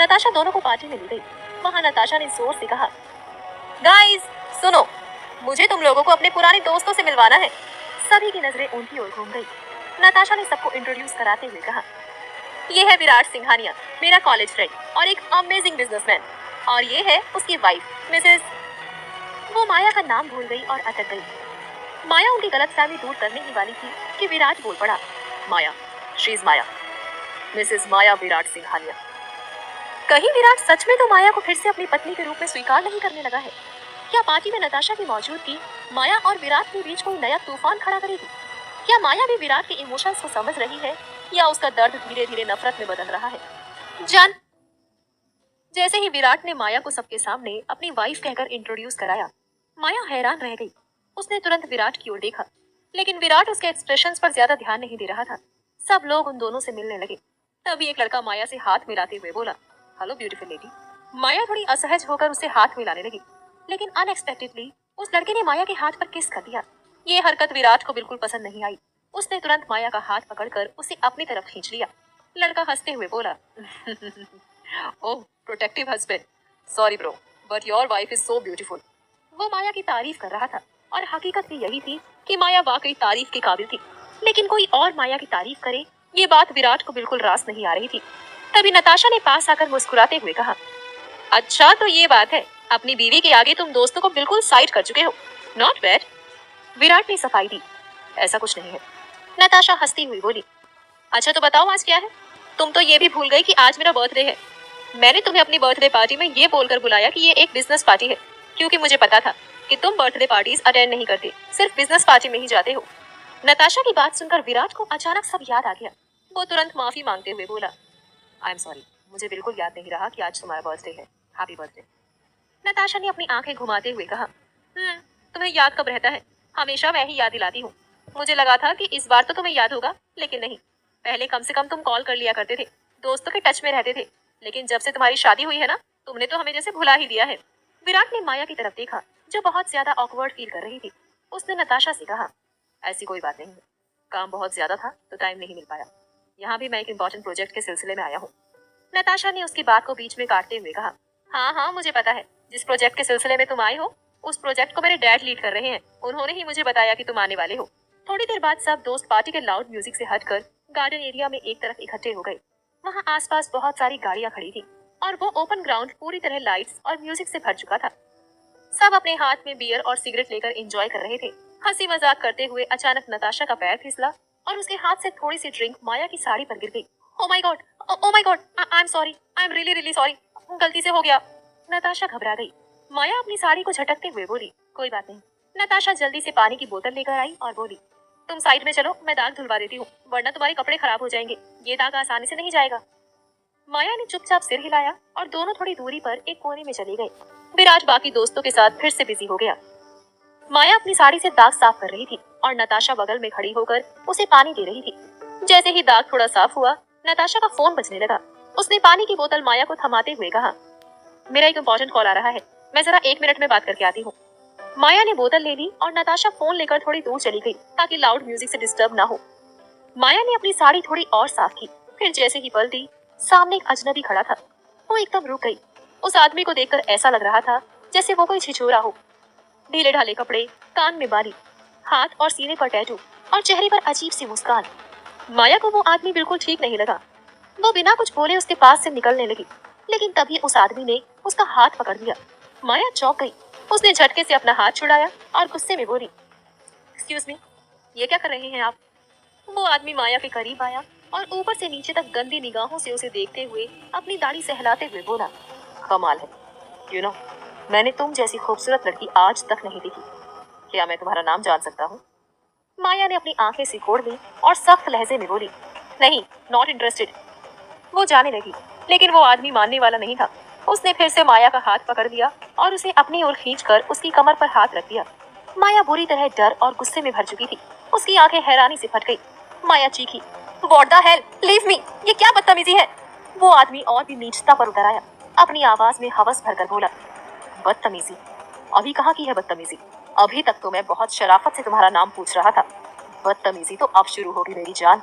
नताशा दोनों को पार्टी में ले गई। वहाँ नताशा ने जोर से कहा, गाइस सुनो, मुझे तुम लोगों को अपने पुराने दोस्तों से मिलवाना है। सभी की नजरें उनकी ओर घूम गई। नताशा ने सबको इंट्रोड्यूस कराते हुए कहा, ये है विराट सिंघानिया, मेरा कॉलेज फ्रेंड और एक अमेजिंग बिजनेसमैन, और ये है उसकी वाइफ मिसेस। वो माया का नाम भूल गई और अटक गई। माया उनकी गलतफहमी दूर करने ही वाली थी कि विराट बोल पड़ा, माया, शी इज माया, मिसेस माया विराट सिंघानिया। कहीं विराट सच में तो माया को फिर से अपनी पत्नी के रूप में स्वीकार नहीं करने लगा है? क्या पार्टी में नताशा की मौजूदगी माया और विराट के बीच कोई नया तूफान खड़ा करेगी? क्या माया भी विराट के इमोशंस को समझ रही है या उसका दर्द धीरे धीरे नफरत में बदल रहा है? जान। जैसे ही विराट ने माया को सबके सामने अपनी वाइफ कहकर इंट्रोड्यूस कराया, माया हैरान रह गई। उसने तुरंत विराट की ओर देखा, लेकिन विराट उसके एक्सप्रेशंस पर ज्यादा ध्यान नहीं दे रहा था। सब लोग उन दोनों से मिलने लगे। तभी एक लड़का माया से हाथ मिलाते हुए बोला, हेलो ब्यूटीफुल लेडी। माया थोड़ी असहज होकर उसे हाथ मिलाने लगी, लेकिन अनएक्सपेक्टेडली उस लड़के ने माया के हाथ पर किस कर दिया। ये हरकत विराट को बिल्कुल पसंद नहीं आई। उसने तुरंत माया का हाथ पकड़कर उसे अपनी तरफ खींच लिया। लड़का हंसते हुए बोला, oh protective husband, sorry bro, but your wife is so beautiful. वो माया की तारीफ कर रहा था और हकीकत भी यही थी कि माया वाकई तारीफ के काबिल थी, लेकिन कोई और माया की तारीफ करे, ये बात विराट को बिल्कुल रास नहीं आ रही थी। तभी नताशा ने पास आकर मुस्कुराते हुए कहा, अच्छा तो ये बात है, अपनी बीवी के आगे तुम दोस्तों को बिल्कुल साइड कर चुके हो, नॉट बैड। विराट ने सफाई दी, ऐसा कुछ नहीं है। नताशा हंसती हुई बोली, अच्छा तो बताओ आज क्या है? तुम तो ये भी भूल गई कि आज मेरा बर्थडे है। मैंने तुम्हें अपनी बर्थडे पार्टी में ये बोलकर बुलाया कि ये एक बिजनेस पार्टी है, क्योंकि मुझे पता था कि तुम बर्थडे पार्टीज अटेंड नहीं करते, सिर्फ बिजनेस पार्टी में ही जाते हो। नताशा की बात सुनकर विराट को अचानक सब याद आ गया। वो तुरंत माफी मांगते हुए बोला, आई एम सॉरी, मुझे बिल्कुल याद नहीं रहा कि आज तुम्हारा बर्थडे है, हैप्पी बर्थडे। नताशा ने अपनी आंखें घुमाते हुए कहा, तुम्हें याद कब रहता है, हमेशा मैं ही याद दिलाती हूँ। मुझे लगा था कि इस बार तो तुम्हें याद होगा, लेकिन नहीं। पहले कम से कम तुम कॉल कर लिया करते थे, दोस्तों के टच में रहते थे, लेकिन जब से तुम्हारी शादी हुई है ना, तुमने तो हमें जैसे भुला ही दिया है। विराट ने माया की तरफ देखा, जो बहुत ज्यादा ऑकवर्ड फील कर रही थी। उसने नताशा से कहा, ऐसी कोई बात नहीं है, काम बहुत ज्यादा था तो टाइम नहीं मिल पाया। यहाँ भी मैं एक इम्पोर्टेंट प्रोजेक्ट के सिलसिले में आया हूँ। नताशा ने उसकी बात को बीच में काटते हुए कहा, हाँ हाँ मुझे पता है, जिस प्रोजेक्ट के सिलसिले में तुम आई हो उस प्रोजेक्ट को मेरे डैड लीड कर रहे हैं। उन्होंने ही मुझे बताया कि तुम आने वाले हो। थोड़ी देर बाद सब दोस्त पार्टी के लाउड म्यूजिक से हटकर गार्डन एरिया में एक तरफ इकट्ठे हो गए। वहाँ आसपास बहुत सारी गाड़ियां खड़ी थी और वो ओपन ग्राउंड पूरी तरह लाइट्स और म्यूजिक से भर चुका था। सब अपने हाथ में बियर और सिगरेट लेकर एंजॉय कर रहे थे। हंसी मजाक करते हुए अचानक नताशा का पैर फिसला और उसके हाथ से थोड़ी सी ड्रिंक माया की साड़ी पर गिर गई। Oh my God, oh my God, I am sorry, I am really really sorry, गलती से हो गया। नताशा घबरा गई। माया अपनी साड़ी को झटकते हुए बोली, कोई बात नहीं। नताशा जल्दी से पानी की बोतल लेकर आई और बोली, तुम साइड में चलो, मैं दाग धुलवा देती हूँ, वरना तुम्हारे कपड़े खराब हो जाएंगे। ये दाग आसानी से नहीं जाएगा। माया ने चुपचाप सिर हिलाया और दोनों थोड़ी दूरी पर एक कोने में चले गए। विराट बाकी दोस्तों के साथ फिर से बिजी हो गया। माया अपनी साड़ी से दाग साफ कर रही थी और नताशा बगल में खड़ी होकर उसे पानी दे रही थी। जैसे ही दाग थोड़ा साफ हुआ, नताशा का फोन बजने लगा। उसने पानी की बोतल माया को थमाते हुए कहा, मेरा एक इम्पोर्टेंट कॉल आ रहा है, मैं जरा 1 मिनट में बात करके आती हूँ। माया ने बोतल ले ली और नताशा फोन लेकर थोड़ी दूर चली गई ताकि लाउड म्यूजिक से डिस्टर्ब ना हो। माया ने अपनी साड़ी थोड़ी और साफ की, फिर जैसे ही पलटी, सामने एक अजनबी खड़ा था। वो एकदम रुक गई। उस आदमी को देखकर ऐसा लग रहा था जैसे वो कोई छिछोरा हो। ढीले ढाले कपड़े, कान में बाली, हाथ और सीने पर टैटू और चेहरे पर अजीब सी मुस्कान। माया को वो आदमी बिल्कुल ठीक नहीं लगा। वो बिना कुछ बोले उसके पास से निकलने लगी, लेकिन तभी उस आदमी ने उसका हाथ पकड़ लिया। माया चौंक गई। उसने झटके से अपना हाथ छुड़ाया और गुस्से में बोली, एक्सक्यूज मी, ये क्या कर रहे हैं आप? वो आदमी माया के करीब आया और ऊपर से नीचे तक गंदी निगाहों से उसे देखते हुए अपनी दाढ़ी सहलाते हुए बोला, कमाल है, यू नो, मैंने तुम जैसी खूबसूरत लड़की आज तक नहीं देखी। क्या मैं तुम्हारा नाम जान सकता हूँ? माया ने अपनी आंखें सिकोड़ ली और सख्त लहजे में बोली, नहीं, नॉट इंटरेस्टेड। वो जाने लगी, लेकिन वो आदमी मानने वाला नहीं था। उसने फिर से माया का हाथ पकड़ लिया और उसे अपनी ओर खींचकर उसकी कमर पर हाथ रख दिया। माया बुरी तरह डर और गुस्से में भर चुकी थी। उसकी आंखें हैरानी से फट गई। माया चीखी, what the hell, leave me, ये क्या बदतमीजी है? वो आदमी और भी नीचता पर उतर आया। अपनी आवाज में हवस भरकर बोला, बदतमीजी? अभी कहाँ की है बदतमीजी? अभी तक तो मैं बहुत शराफत से तुम्हारा नाम पूछ रहा था। बदतमीजी तो अब शुरू होगी मेरी जान।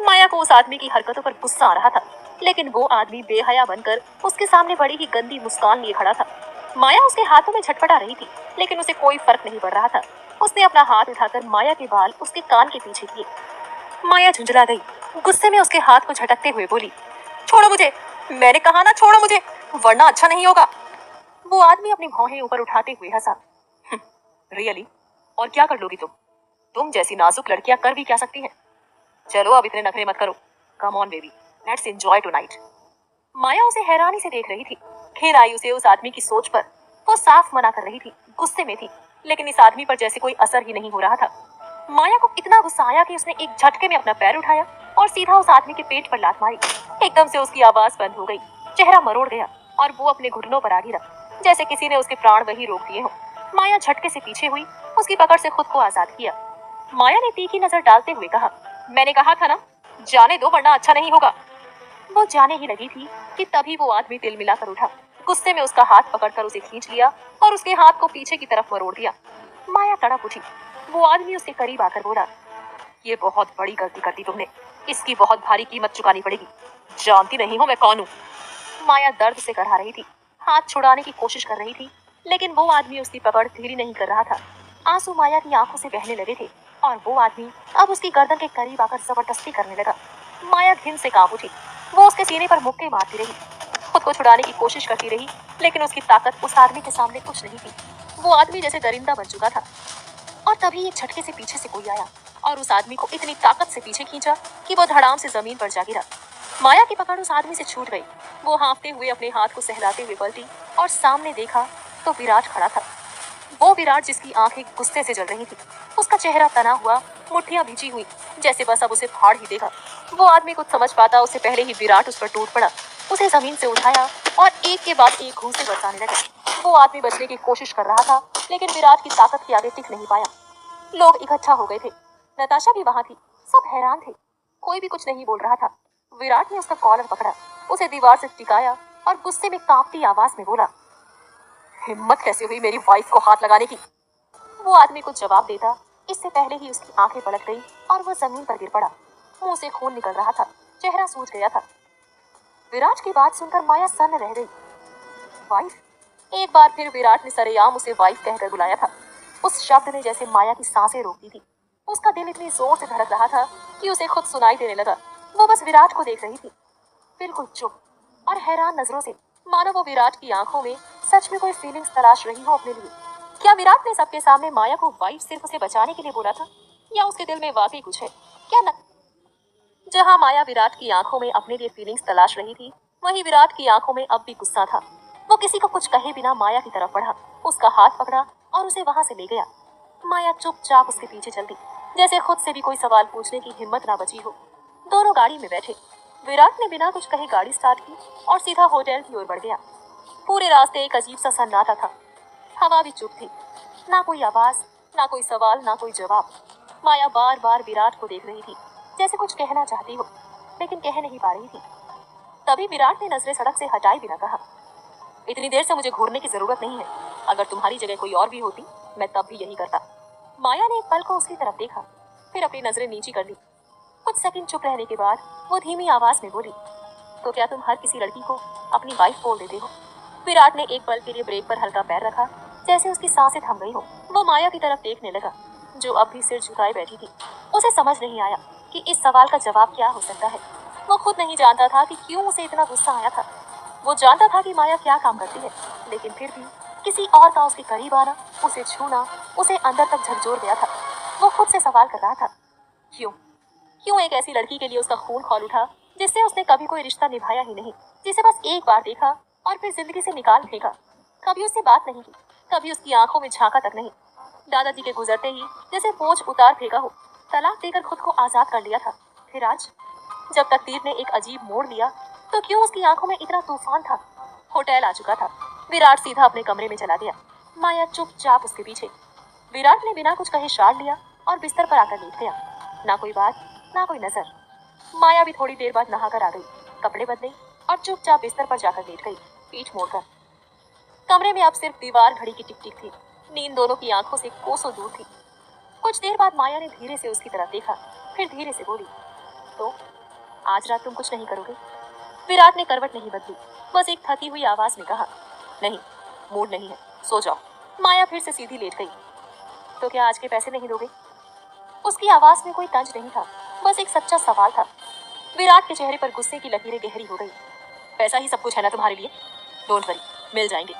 माया को उस आदमी की हरकतों पर गुस्सा आ रहा था, लेकिन वो आदमी बेहया बनकर उसके सामने बड़ी ही गंदी मुस्कान लिए खड़ा था। माया उसके हाथों में झटपटा रही थी, लेकिन उसे कोई फर्क नहीं पड़ रहा था। उसने अपना हाथ उठाकर माया के बाल उसके कान के पीछे किए। माया झुंझला गई। गुस्से में उसके हाथ को झटकते हुए बोली, छोड़ो मुझे, मैंने कहा ना छोड़ो मुझे, वरना अच्छा नहीं होगा। वो आदमी अपनी भौहें ऊपर उठाते हुए हंसा, रियली? और क्या कर लोगी तुम जैसी नाजुक लड़कियां कर भी क्या सकती हैं? चलो अब इतने नखरे मत करो, come on baby, let's enjoy tonight. Maya उसे हैरानी से देख रही थी। फिर आई उसे उस आदमी की सोच पर। वो साफ मना कर रही थी, गुस्से में थी, लेकिन इस आदमी पर जैसे कोई असर ही नहीं हो रहा था। माया को इतना गुस्सा आया कि उसने एक झटके में अपना पैर उठाया और सीधा उस आदमी के पेट पर लात मारी। एकदम से उसकी आवाज बंद हो गई, चेहरा मरोड़ गया और वो अपने घुटनों पर आ गिरा, जैसे किसी ने उसके प्राण वहीं रोक दिए हो। माया झटके से पीछे हुई, उसकी पकड़ से खुद को आजाद किया। माया ने तीखी नजर डालते हुए कहा, मैंने कहा था ना, जाने दो वरना अच्छा नहीं होगा। वो जाने ही लगी थी कि तभी वो आदमी तिल मिलाकर उठा। गुस्से में उसका हाथ पकड़कर उसे खींच लिया और उसके हाथ को पीछे की तरफ मरोड़ दिया। माया तड़प उठी। वो आदमी उसके करीब आकर बोला, ये बहुत बड़ी गलती कर दी तुमने, इसकी बहुत भारी कीमत चुकानी पड़ेगी। जानती नहीं हो मैं कौन हूँ? माया दर्द से करहा रही थी, हाथ छुड़ाने की कोशिश कर रही थी, लेकिन वो आदमी उसकी पकड़ ढीली नहीं कर रहा था। आंसू माया की आंखों से बहने लगे थे और वो आदमी अब उसकी गर्दन के करीब आकर जबरदस्ती करने लगा। माया घिन से कांप उठी। वो उसके सीने पर मुक्के मारती रही, खुद को छुड़ाने की कोशिश करती रही, लेकिन उसकी ताकत उस आदमी के सामने कुछ नहीं थी। वो आदमी जैसे दरिंदा बन चुका था। और तभी एक झटके से पीछे से कोई आया और उस आदमी को इतनी ताकत से पीछे खींचा कि वो धड़ाम से जमीन पर जा गिरा। माया की पकड़ उस आदमी से छूट गई। वो हाँफते हुए अपने हाथ को सहलाते हुए पलटी और सामने देखा तो विराट खड़ा था। वो विराट जिसकी आंखें गुस्से से जल रही थी। उसका चेहरा तना हुआ, मुट्ठियां भिजी हुई, जैसे बस अब उसे फाड़ ही देगा। वो आदमी कुछ समझ पाता उससे पहले ही विराट उस पर टूट पड़ा, उसे जमीन से उठाया और एक के बाद एक घूंसे बरसाने लगा। वो आदमी बचने की कोशिश कर रहा था, लेकिन विराट की ताकत के आगे टिक नहीं पाया। लोग इकट्ठा हो गए थे। नताशा भी वहां थी। सब हैरान थे, कोई भी कुछ नहीं बोल रहा था। विराट ने उसका कॉलर पकड़ा, उसे दीवार से टिकाया और गुस्से में कांपती आवाज में बोला, हिम्मत कैसे हुई मेरी वाइफ को हाथ लगाने की? वो आदमी कुछ जवाब देता इससे पहले ही उसकी आंखें पलट गई और वो जमीन पर गिर पड़ा। मुंह से खून निकल रहा था, चेहरा सूज गया था। विराट की बात सुनकर माया सन्न रह गई। वाइफ? एक बार फिर विराट ने सरेआम उसे वाइफ कहकर बुलाया था। उस शब्द ने जैसे माया की सांसें रोक दी थी। उसका दिल इतनी जोर से धड़क रहा था कि उसे खुद सुनाई देने लगा। वो बस विराट को देख रही थी, बिल्कुल चुप और हैरान नजरों से, मानो वो विराट की आंखों में सच में कोई फीलिंग्स तलाश रही हो अपने लिए। क्या विराट ने सबके सामने माया को वाइफ सिर्फ उसे बचाने के लिए बोला था, या उसके दिल में वाकई कुछ है? क्या न... जहां माया विराट की आंखों में अपने लिए फीलिंग्स तलाश रही थी, वहीं विराट की आंखों में अब भी गुस्सा था। वो किसी को कुछ कहे बिना माया की तरफ बढ़ा, उसका हाथ पकड़ा और उसे वहां से ले गया। माया चुपचाप उसके पीछे चल दी, जैसे खुद से भी कोई सवाल पूछने की हिम्मत ना बची हो। दोनों गाड़ी में बैठे। विराट ने बिना कुछ कहे गाड़ी स्टार्ट की और सीधा होटल की ओर बढ़ गया। पूरे रास्ते एक अजीब सा सन्नाटा था। हवा भी चुप थी, ना कोई आवाज, ना कोई सवाल, ना कोई जवाब। माया बार बार विराट को देख रही थी, जैसे कुछ कहना चाहती हो, लेकिन कह नहीं पा रही थी। तभी विराट ने नजरें सड़क से हटाए बिना कहा, इतनी देर से मुझे घूरने की जरूरत नहीं है। अगर तुम्हारी जगह कोई और भी होती, मैं तब भी यही करता। माया ने एक पल को उसकी तरफ देखा, फिर अपनी नजरें नीची कर ली। कुछ सेकंड चुप रहने के बाद वो धीमी आवाज में बोली, तो क्या तुम हर किसी लड़की को अपनी वाइफ बोल देते हो? विराट ने एक पल के लिए ब्रेक पर हल्का पैर रखा, जैसे उसकी सांसें थम गई हो। वो माया की तरफ देखने लगा, जो अब भी सिर झुकाए बैठी थी। उसे समझ नहीं आया कि इस सवाल का जवाब क्या हो सकता है। वो खुद नहीं जानता था कि क्यों उसे इतना गुस्सा आया था। वो जानता था कि माया क्या काम करती है, लेकिन फिर भी किसी और का उसके करीब आना, उसे छूना, उसे अंदर तक झकझोर गया था। वो खुद से सवाल कर रहा था, क्यों? क्यों एक ऐसी लड़की के लिए उसका खून खौल उठा, जिससे उसने कभी कोई रिश्ता निभाया ही नहीं, जिसे बस एक बार देखा और फिर जिंदगी से निकाल फेंका। कभी उससे बात नहीं की, कभी उसकी आंखों में झांका तक नहीं। दादाजी के गुजरते ही जैसे बोझ उतार फेंका हो, तलाक देकर खुद को आजाद कर लिया था। फिर आज जब तकदीर ने एक अजीब मोड़ लिया, तो क्यों उसकी आंखों में इतना तूफान था? होटल आ चुका था। विराट सीधा अपने कमरे में चला गया, माया चुपचाप उसके पीछे। विराट ने बिना कुछ कहे शाल लिया और बिस्तर पर आकर लेट गया। ना कोई बात, ना कोई नजर। माया भी थोड़ी देर बाद नहाकर आ गई, कपड़े बदले और चुपचाप बिस्तर पर जाकर लेट गई, पीठ मोड़कर। कमरे में अब सिर्फ दीवार घड़ी की टिक टिक थी। नींद दोनों की आंखों से कोसों दूर थी। कुछ देर बाद माया ने धीरे से उसकी तरफ देखा, फिर धीरे से बोली, तो आज रात तुम कुछ नहीं करोगे? विराट ने करवट नहीं बदली, बस एक थकी हुई आवाज में कहा, नहीं, मूड नहीं है, सो जाओ। माया फिर से सीधी लेट गई। तो क्या आज के पैसे नहीं दोगे? उसकी आवाज में कोई तंज नहीं था, बस एक सच्चा सवाल था। विराट के चेहरे पर गुस्से की लकीरें गहरी हो गई। पैसा ही सब कुछ है ना तुम्हारे लिए? डोंट वरी, मिल जाएंगे।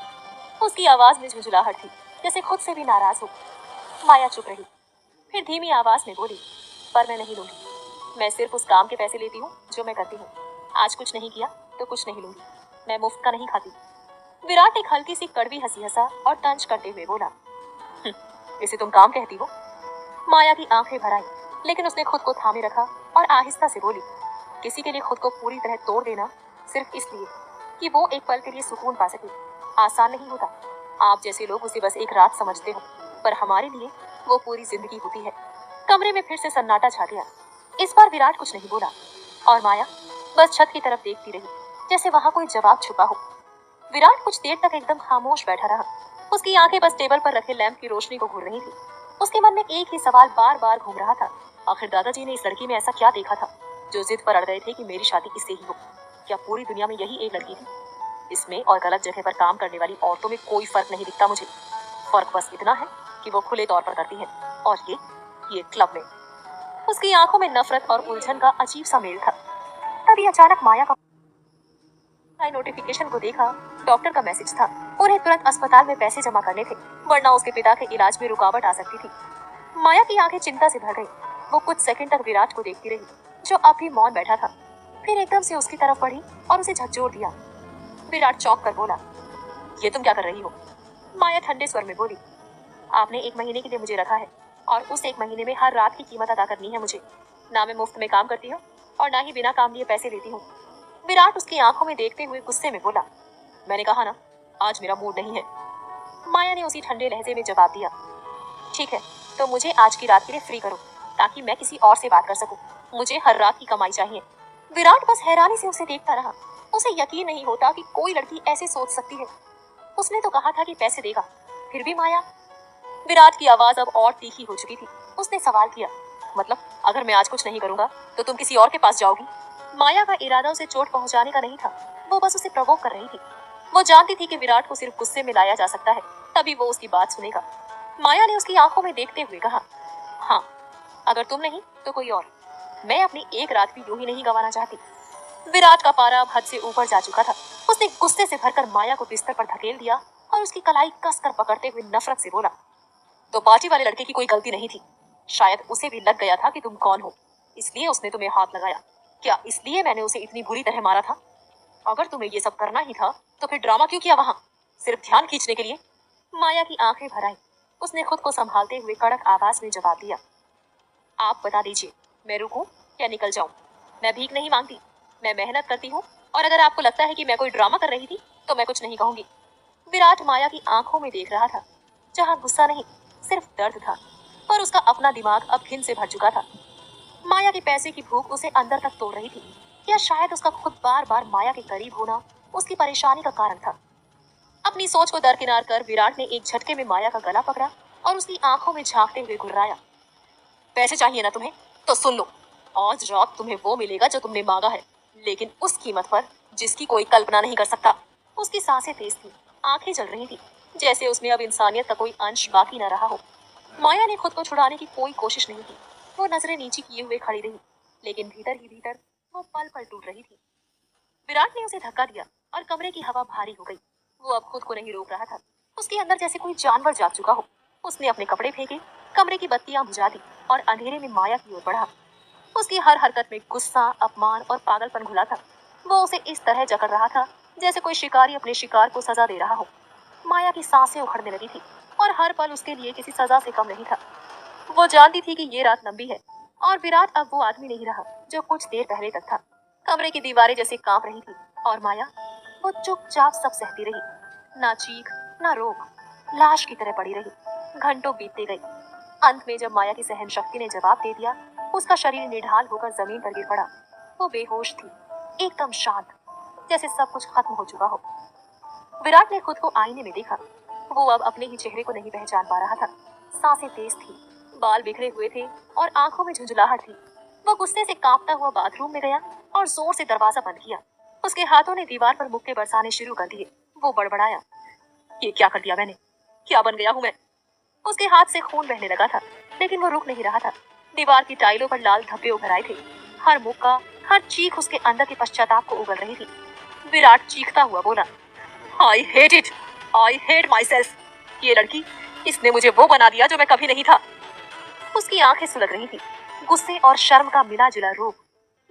उसकी आवाज में झुंझुलाहट थी, जैसे खुद से भी नाराज हो। माया चुप रही, फिर धीमी आवाज में बोली, पर मैं नहीं लूंगी। मैं सिर्फ उस काम के पैसे लेती हूँ जो मैं करती हूँ। आज कुछ नहीं किया तो कुछ नहीं लूंगी। मैं मुफ्त का नहीं खाती। विराट एक हल्की सी कड़वी हंसी हंसा और तंज करते हुए बोला, इसे तुम काम कहती हो? माया की आंखें भर आई, लेकिन उसने खुद को थामे रखा और आहिस्ता से बोली, किसी के लिए खुद को पूरी तरह तोड़ देना सिर्फ इसलिए कि वो एक पल के लिए सुकून पा सके, आसान नहीं होता। आप जैसे लोग उसे बस एक रात समझते हो, पर हमारे लिए वो पूरी जिंदगी होती है। कमरे में फिर से सन्नाटा छा गया। इस बार विराट कुछ नहीं बोला और माया बस छत की तरफ देखती रही, जैसे वहां कोई जवाब छुपा हो। विराट कुछ देर तक एकदम खामोश बैठा रहा। उसकी आंखें बस टेबल पर रखे लैंप की रोशनी को घूर रही थी। उसके मन में एक ही सवाल बार बार घूम रहा था, आखिर दादाजी ने इस लड़की में ऐसा क्या देखा था जो जिद पर अड़ गए थे कि मेरी शादी इससे ही हो? क्या पूरी दुनिया में यही एक लड़की थी? इसमें और गलत जगह पर काम करने वाली औरतों में कोई फर्क नहीं दिखता मुझे। फर्क बस इतना है कि वो खुले तौर पर करती है, और ये क्लब में। उसकी आंखों में नफरत और उलझन का अजीब सा मेल था। तभी अचानक माया का नोटिफिकेशन को देखा। डॉक्टर का मैसेज था, उन्हें तुरंत अस्पताल में पैसे जमा करने थे, वरना उसके पिता के इलाज में रुकावट आ सकती थी। माया की आंखें चिंता से भर गई। वो कुछ सेकंड तक विराट को देखती रही, जो अब भी मौन बैठा था। फिर एकदम से उसकी तरफ बढ़ी और उसे झकझोर दिया। विराट चौंक कर बोला, ये तुम क्या कर रही हो? माया ठंडे स्वर में बोली, आपने 1 महीने के लिए मुझे रखा है, और उस 1 महीने में हर रात की कीमत अदा करनी है मुझे। ना मैं मुफ्त में काम करती हूँ और ना ही बिना काम लिए पैसे लेती हूँ। विराट उसकी आंखों में देखते हुए गुस्से में बोला, मैंने कहा ना, आज मेरा मूड नहीं है। माया ने उसी ठंडे लहजे में जवाब दिया, ठीक है, तो मुझे आज की रात के लिए फ्री करो, ताकि मैं किसी और से बात कर सकूं। मुझे हर रात की कमाई चाहिए। विराट बस हैरानी से उसे देखता रहा। उसे यकीन नहीं होता कि कोई लड़की ऐसे सोच सकती है। उसने तो कहा था कि पैसे देगा, फिर भी माया। विराट की आवाज अब और तीखी हो चुकी थी। उसने सवाल किया, मतलब अगर मैं आज कुछ नहीं करूंगा तो तुम किसी और के पास जाओगी? माया का इरादा उसे चोट पहुंचाने का नहीं था, वो बस उसे प्रोवोक कर रही थी। वो जानती थी कि विराट को सिर्फ गुस्से में लाया जा सकता है, तभी वो उसकी बात सुनेगा। माया ने उसकी आंखों में देखते हुए कहा, हाँ, अगर तुम नहीं तो कोई और। मैं अपनी एक रात भी यूं ही नहीं गंवाना चाहती। विराट का पारा अब हद से ऊपर जा चुका था। उसने गुस्से से भरकर माया को बिस्तर पर धकेल दिया और उसकी कलाई कसकर पकड़ते हुए नफरत से बोला, तो पार्टी वाले लड़के की कोई गलती नहीं थी। शायद उसे भी लग गया था कि तुम कौन हो, इसलिए उसने तुम्हें हाथ लगाया। क्या इसलिए मैंने उसे इतनी बुरी तरह मारा था? अगर तुम्हें ये सब करना ही था तो फिर ड्रामा क्यों किया वहां, सिर्फ ध्यान खींचने के लिए? माया की आंखें भर आईं। उसने खुद को संभालते हुए कड़क आवाज में जवाब दिया, आप बता दीजिए, मैं रुकूं या निकल जाऊं? मैं भीख नहीं मांगती, मैं मेहनत करती हूँ, और अगर आपको लगता है कि मैं कोई ड्रामा कर रही थी तो मैं कुछ नहीं कहूंगी। विराट माया की आंखों में देख रहा था, जहाँ गुस्सा नहीं, सिर्फ दर्द था, पर उसका अपना दिमाग अब घिन से भर चुका था। माया के पैसे की भूख उसे अंदर तक तोड़ रही थी, या शायद उसका खुद बार बार माया के करीब होना उसकी परेशानी का कारण था। अपनी सोच को दरकिनार कर विराट ने एक झटके में माया का गला पकड़ा और उसकी आंखों में झांकते हुए घुर्राया, पैसे चाहिए ना तुम्हें? तो सुन लो, आज रात तुम्हें वो मिलेगा जो तुमने मांगा है, लेकिन उस कीमत पर जिसकी कोई कल्पना नहीं कर सकता। उसकी सांसें तेज थी, आंखें जल रही थी, जैसे उसमें अब इंसानियत का कोई अंश बाकी न रहा हो। माया ने खुद को छुड़ाने की कोई कोशिश नहीं की। वो नजरें नीची किए हुए खड़ी रही, लेकिन भीतर ही भीतर वो पल पल टूट रही थी। विराट ने उसे धक्का दिया और कमरे की हवा भारी हो गई। वो अब खुद को नहीं रोक रहा था। उसके अंदर जैसे कोई जानवर जाग चुका हो। उसने अपने कपड़े फेंके, कमरे की बत्तियां बुझा दी और अंधेरे में माया की ओर बढ़ा। उसकी हर हरकत में गुस्सा, अपमान और पागलपन घुला था। वो उसे इस तरह जकड़ रहा था जैसे कोई शिकारी अपने शिकार को सजा दे रहा हो। माया की सांसें उखड़ने लगी थी और हर पल उसके लिए किसी सजा से कम नहीं था। वो जानती थी कि ये रात लंबी है और विराट अब वो आदमी नहीं रहा जो कुछ देर पहले तक था। कमरे की दीवारें जैसे कांप रही थी और माया, वो चुपचाप सब सहती रही, ना चीख ना रोक, लाश की तरह पड़ी रही। घंटों बीतते गए। अंत में जब माया की सहन शक्ति ने जवाब दे दिया, उसका शरीर निढाल होकर जमीन पर गिर पड़ा। वो बेहोश थी, एकदम शांत, जैसे सब कुछ खत्म हो चुका हो। विराट ने खुद को आईने में देखा। वो अब अपने ही चेहरे को नहीं पहचान पा रहा था। सांसें तेज थी, बाल बिखरे हुए थे और आंखों में झुंझुलाहट थी। वो गुस्से से कांपता हुआ बाथरूम में गया और जोर से दरवाजा बंद किया। उसके हाथों ने दीवार पर मुक्के बरसाने शुरू कर दिए। वो बड़बड़ाया, ये क्या कर दिया मैंने, क्या बन गया हूँ मैं? उसके हाथ से खून बहने लगा था, लेकिन वो रुक नहीं रहा था। दीवार की टाइलों पर लाल धब्बे उभर आए थे। हर मुक्का, हर चीख उसके अंदर के पश्चाताप को उगल रही थी। विराट चीखता हुआ बोला, I hate it, I hate my self. ये लड़की, इसने मुझे वो बना दिया जो मैं कभी नहीं था। उसकी आंखें सुलग रही थी, गुस्से और शर्म का मिला जुला रूप।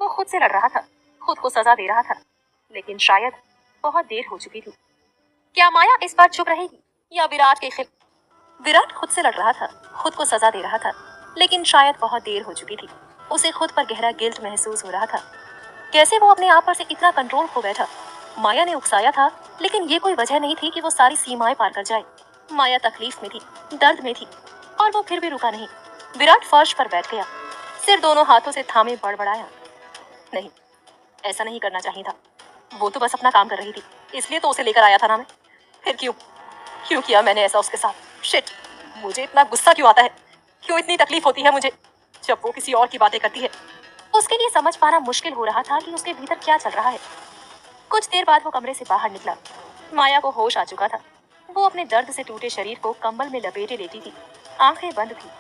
वो खुद से लड़ रहा था, खुद को सजा दे रहा था, लेकिन शायद बहुत देर हो चुकी थी। क्या माया इस बार चुप रहेगी या विराट के खिल? विराट खुद से लड़ रहा था, खुद को सजा दे रहा था, लेकिन शायद बहुत देर हो चुकी थी। उसे खुद पर गहरा गिल्ट महसूस हो रहा था। कैसे वो अपने आप पर से इतना कंट्रोल खो बैठा? माया ने उकसाया था, लेकिन ये कोई वजह नहीं थी कि वो सारी सीमाएं पार कर जाए। माया तकलीफ में थी, दर्द में थी, और वो फिर भी रुका नहीं। विराट फर्श पर बैठ गया, सिर दोनों हाथों से थामे बड़बड़ाया, नहीं, ऐसा नहीं करना चाहिए था। वो तो बस अपना काम कर रही थी, इसलिए तो उसे लेकर आया था ना मैं। फिर क्यों क्यों किया मैंने ऐसा उसके साथ? शिट, मुझे इतना गुस्सा क्यों आता है? क्यों इतनी तकलीफ होती है मुझे जब वो किसी और की बातें करती है? उसके लिए समझ पाना मुश्किल हो रहा था कि उसके भीतर क्या चल रहा है। कुछ देर बाद वो कमरे से बाहर निकला। माया को होश आ चुका था। वो अपने दर्द से टूटे शरीर को कंबल में लपेटे लेटी थी। आंखें बंद थी,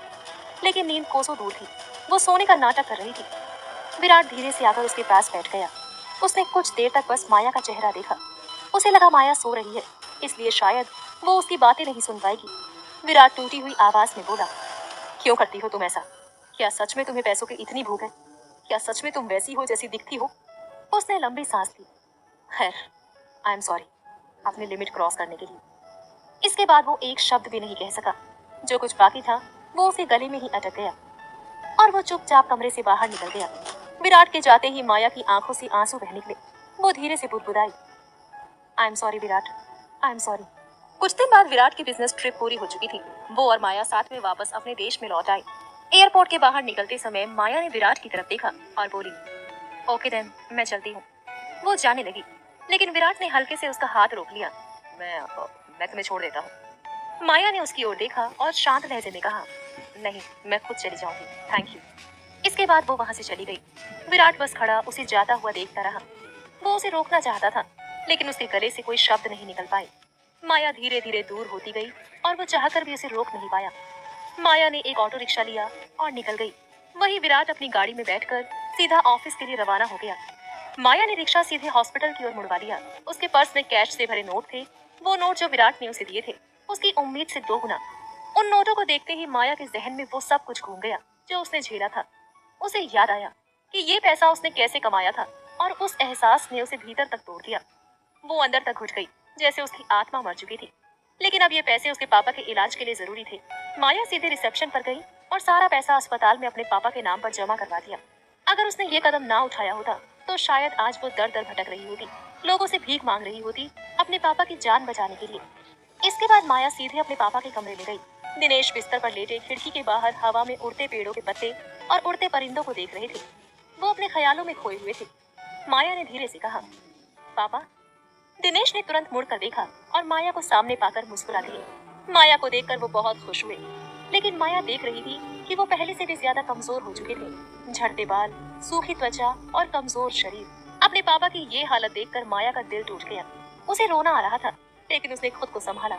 लेकिन नींद कोसों दूर थी। वो सोने का नाटक कर रही थी। विराट धीरे से आकर उसके पास बैठ गया। उसने कुछ देर तक बस माया का चेहरा देखा। उसे लगा माया सो रही है, इसलिए शायद वो उसकी बातें नहीं सुन पाएगी। विराट टूटी हुई आवाज में बोला, क्यों करती हो तुम ऐसा? क्या सच में तुम्हें पैसों की इतनी भूख है? क्या सच में तुम वैसी हो जैसी दिखती हो? उसने लंबी सांस ली। खैर, आई एम सॉरी, अपनी लिमिट क्रॉस करने के लिए। इसके बाद वो एक शब्द भी नहीं कह सका। जो कुछ बाकी था वो उसके गले में ही अटक गया और वो चुपचाप कमरे से बाहर निकल गया। विराट के जाते ही माया की आंखों से आंसू बह निकले। वो धीरे से बुदबुदाई, I am sorry Virat, I am sorry. कुछ दिन बाद विराट की बिजनेस ट्रिप पूरी हो चुकी थी। वो और माया साथ में वापस अपने देश में लौट आए। एयरपोर्ट के बाहर निकलते समय माया ने विराट की तरफ देखा और बोली, ओके देन, मैं चलती हूँ। वो जाने लगी, लेकिन विराट ने हल्के से उसका हाथ रोक लिया। मैं तुम्हें छोड़ देता हूँ। माया ने उसकी ओर देखा और शांत लहजे में कहा, नहीं, मैं खुद चली जाऊंगी, थैंक यू। इसके बाद वो वहां से चली गई। विराट बस खड़ा उसे जाता हुआ देखता रहा। वो उसे रोकना चाहता था, लेकिन उसके गले से कोई शब्द नहीं निकल पाए। माया धीरे धीरे दूर होती गई और वो चाहकर भी उसे रोक नहीं पाया। माया ने एक ऑटो रिक्शा लिया और निकल गई। वहीं विराट अपनी गाड़ी में बैठकर सीधा ऑफिस के लिए रवाना हो गया। माया ने रिक्शा सीधे हॉस्पिटल की ओर मुड़वा दिया। उसके पर्स में कैश से भरे नोट थे, वो नोट जो विराट ने उसे दिए थे, उसकी उम्मीद से 2 गुना। उन नोटों को देखते ही माया के जहन में वो सब कुछ घूम गया जो उसने झेला था। उसे याद आया कि ये पैसा उसने कैसे कमाया था, और उस एहसास ने उसे भीतर तक तोड़ दिया। वो अंदर तक घुट गई, जैसे उसकी आत्मा मर चुकी थी। लेकिन अब ये पैसे उसके पापा के इलाज के लिए जरूरी थे। माया सीधे रिसेप्शन पर गई और सारा पैसा अस्पताल में अपने पापा के नाम पर जमा करवा दिया। अगर उसने ये कदम ना उठाया होता तो शायद आज वो दर दर भटक रही होती, लोगों से भीख मांग रही होती अपने पापा की जान बचाने के लिए। इसके बाद माया सीधे अपने पापा के कमरे में गई। दिनेश बिस्तर पर लेटे खिड़की के बाहर हवा में उड़ते पेड़ों के पत्ते और उड़ते परिंदों को देख रहे थे। वो अपने ख्यालों में खोए हुए थे। माया ने धीरे से कहा, पापा। दिनेश ने तुरंत मुड़कर देखा और माया को सामने पाकर मुस्कुरा दिए। माया को देखकर वो बहुत खुश हुए, लेकिन माया देख रही थी कि वो पहले से भी ज्यादा कमजोर हो चुके थे। झड़ते बाल, सूखी त्वचा और कमजोर शरीर। अपने पापा की ये हालत देखकर माया का दिल टूट गया। उसे रोना आ रहा था, लेकिन उसने खुद को संभाला।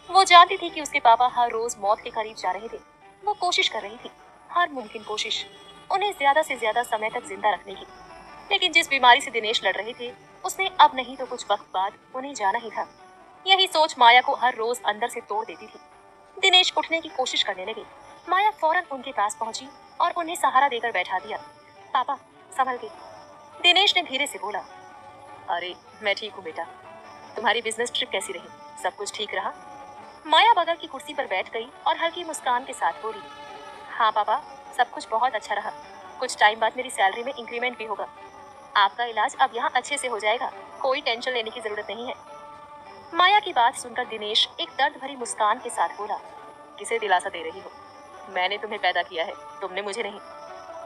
वो जानती थी कि उसके पापा हर रोज मौत के करीब जा रहे थे। वो कोशिश कर रही थी, हर मुमकिन कोशिश, उन्हें ज्यादा से ज्यादा समय तक जिंदा रखने की। लेकिन जिस बीमारी से दिनेश लड़ रहे थे, उसने अब नहीं तो कुछ वक्त बाद उन्हें जाना ही था। यही सोच माया को हर रोज अंदर से तोड़ देती थी। दिनेश उठने की कोशिश करने लगे। माया फौरन उनके पास पहुंची और उन्हें सहारा देकर बैठा दिया। पापा, संभल के, दिनेश ने धीरे से बोला। अरे, मैं ठीक हूँ बेटा। तुम्हारी बिजनेस ट्रिप कैसी रही? सब कुछ ठीक रहा? माया बगल की कुर्सी पर बैठ गई और हल्की मुस्कान के साथ बोली, हाँ पापा, सब कुछ बहुत अच्छा रहा। कुछ टाइम बाद मेरी सैलरी में इंक्रीमेंट भी होगा। आपका इलाज अब यहाँ अच्छे से हो जाएगा, कोई टेंशन लेने की जरूरत नहीं है। माया की बात सुनकर दिनेश एक दर्द भरी मुस्कान के साथ बोला, किसे दिलासा दे रही हो? मैंने तुम्हें पैदा किया है, तुमने मुझे नहीं।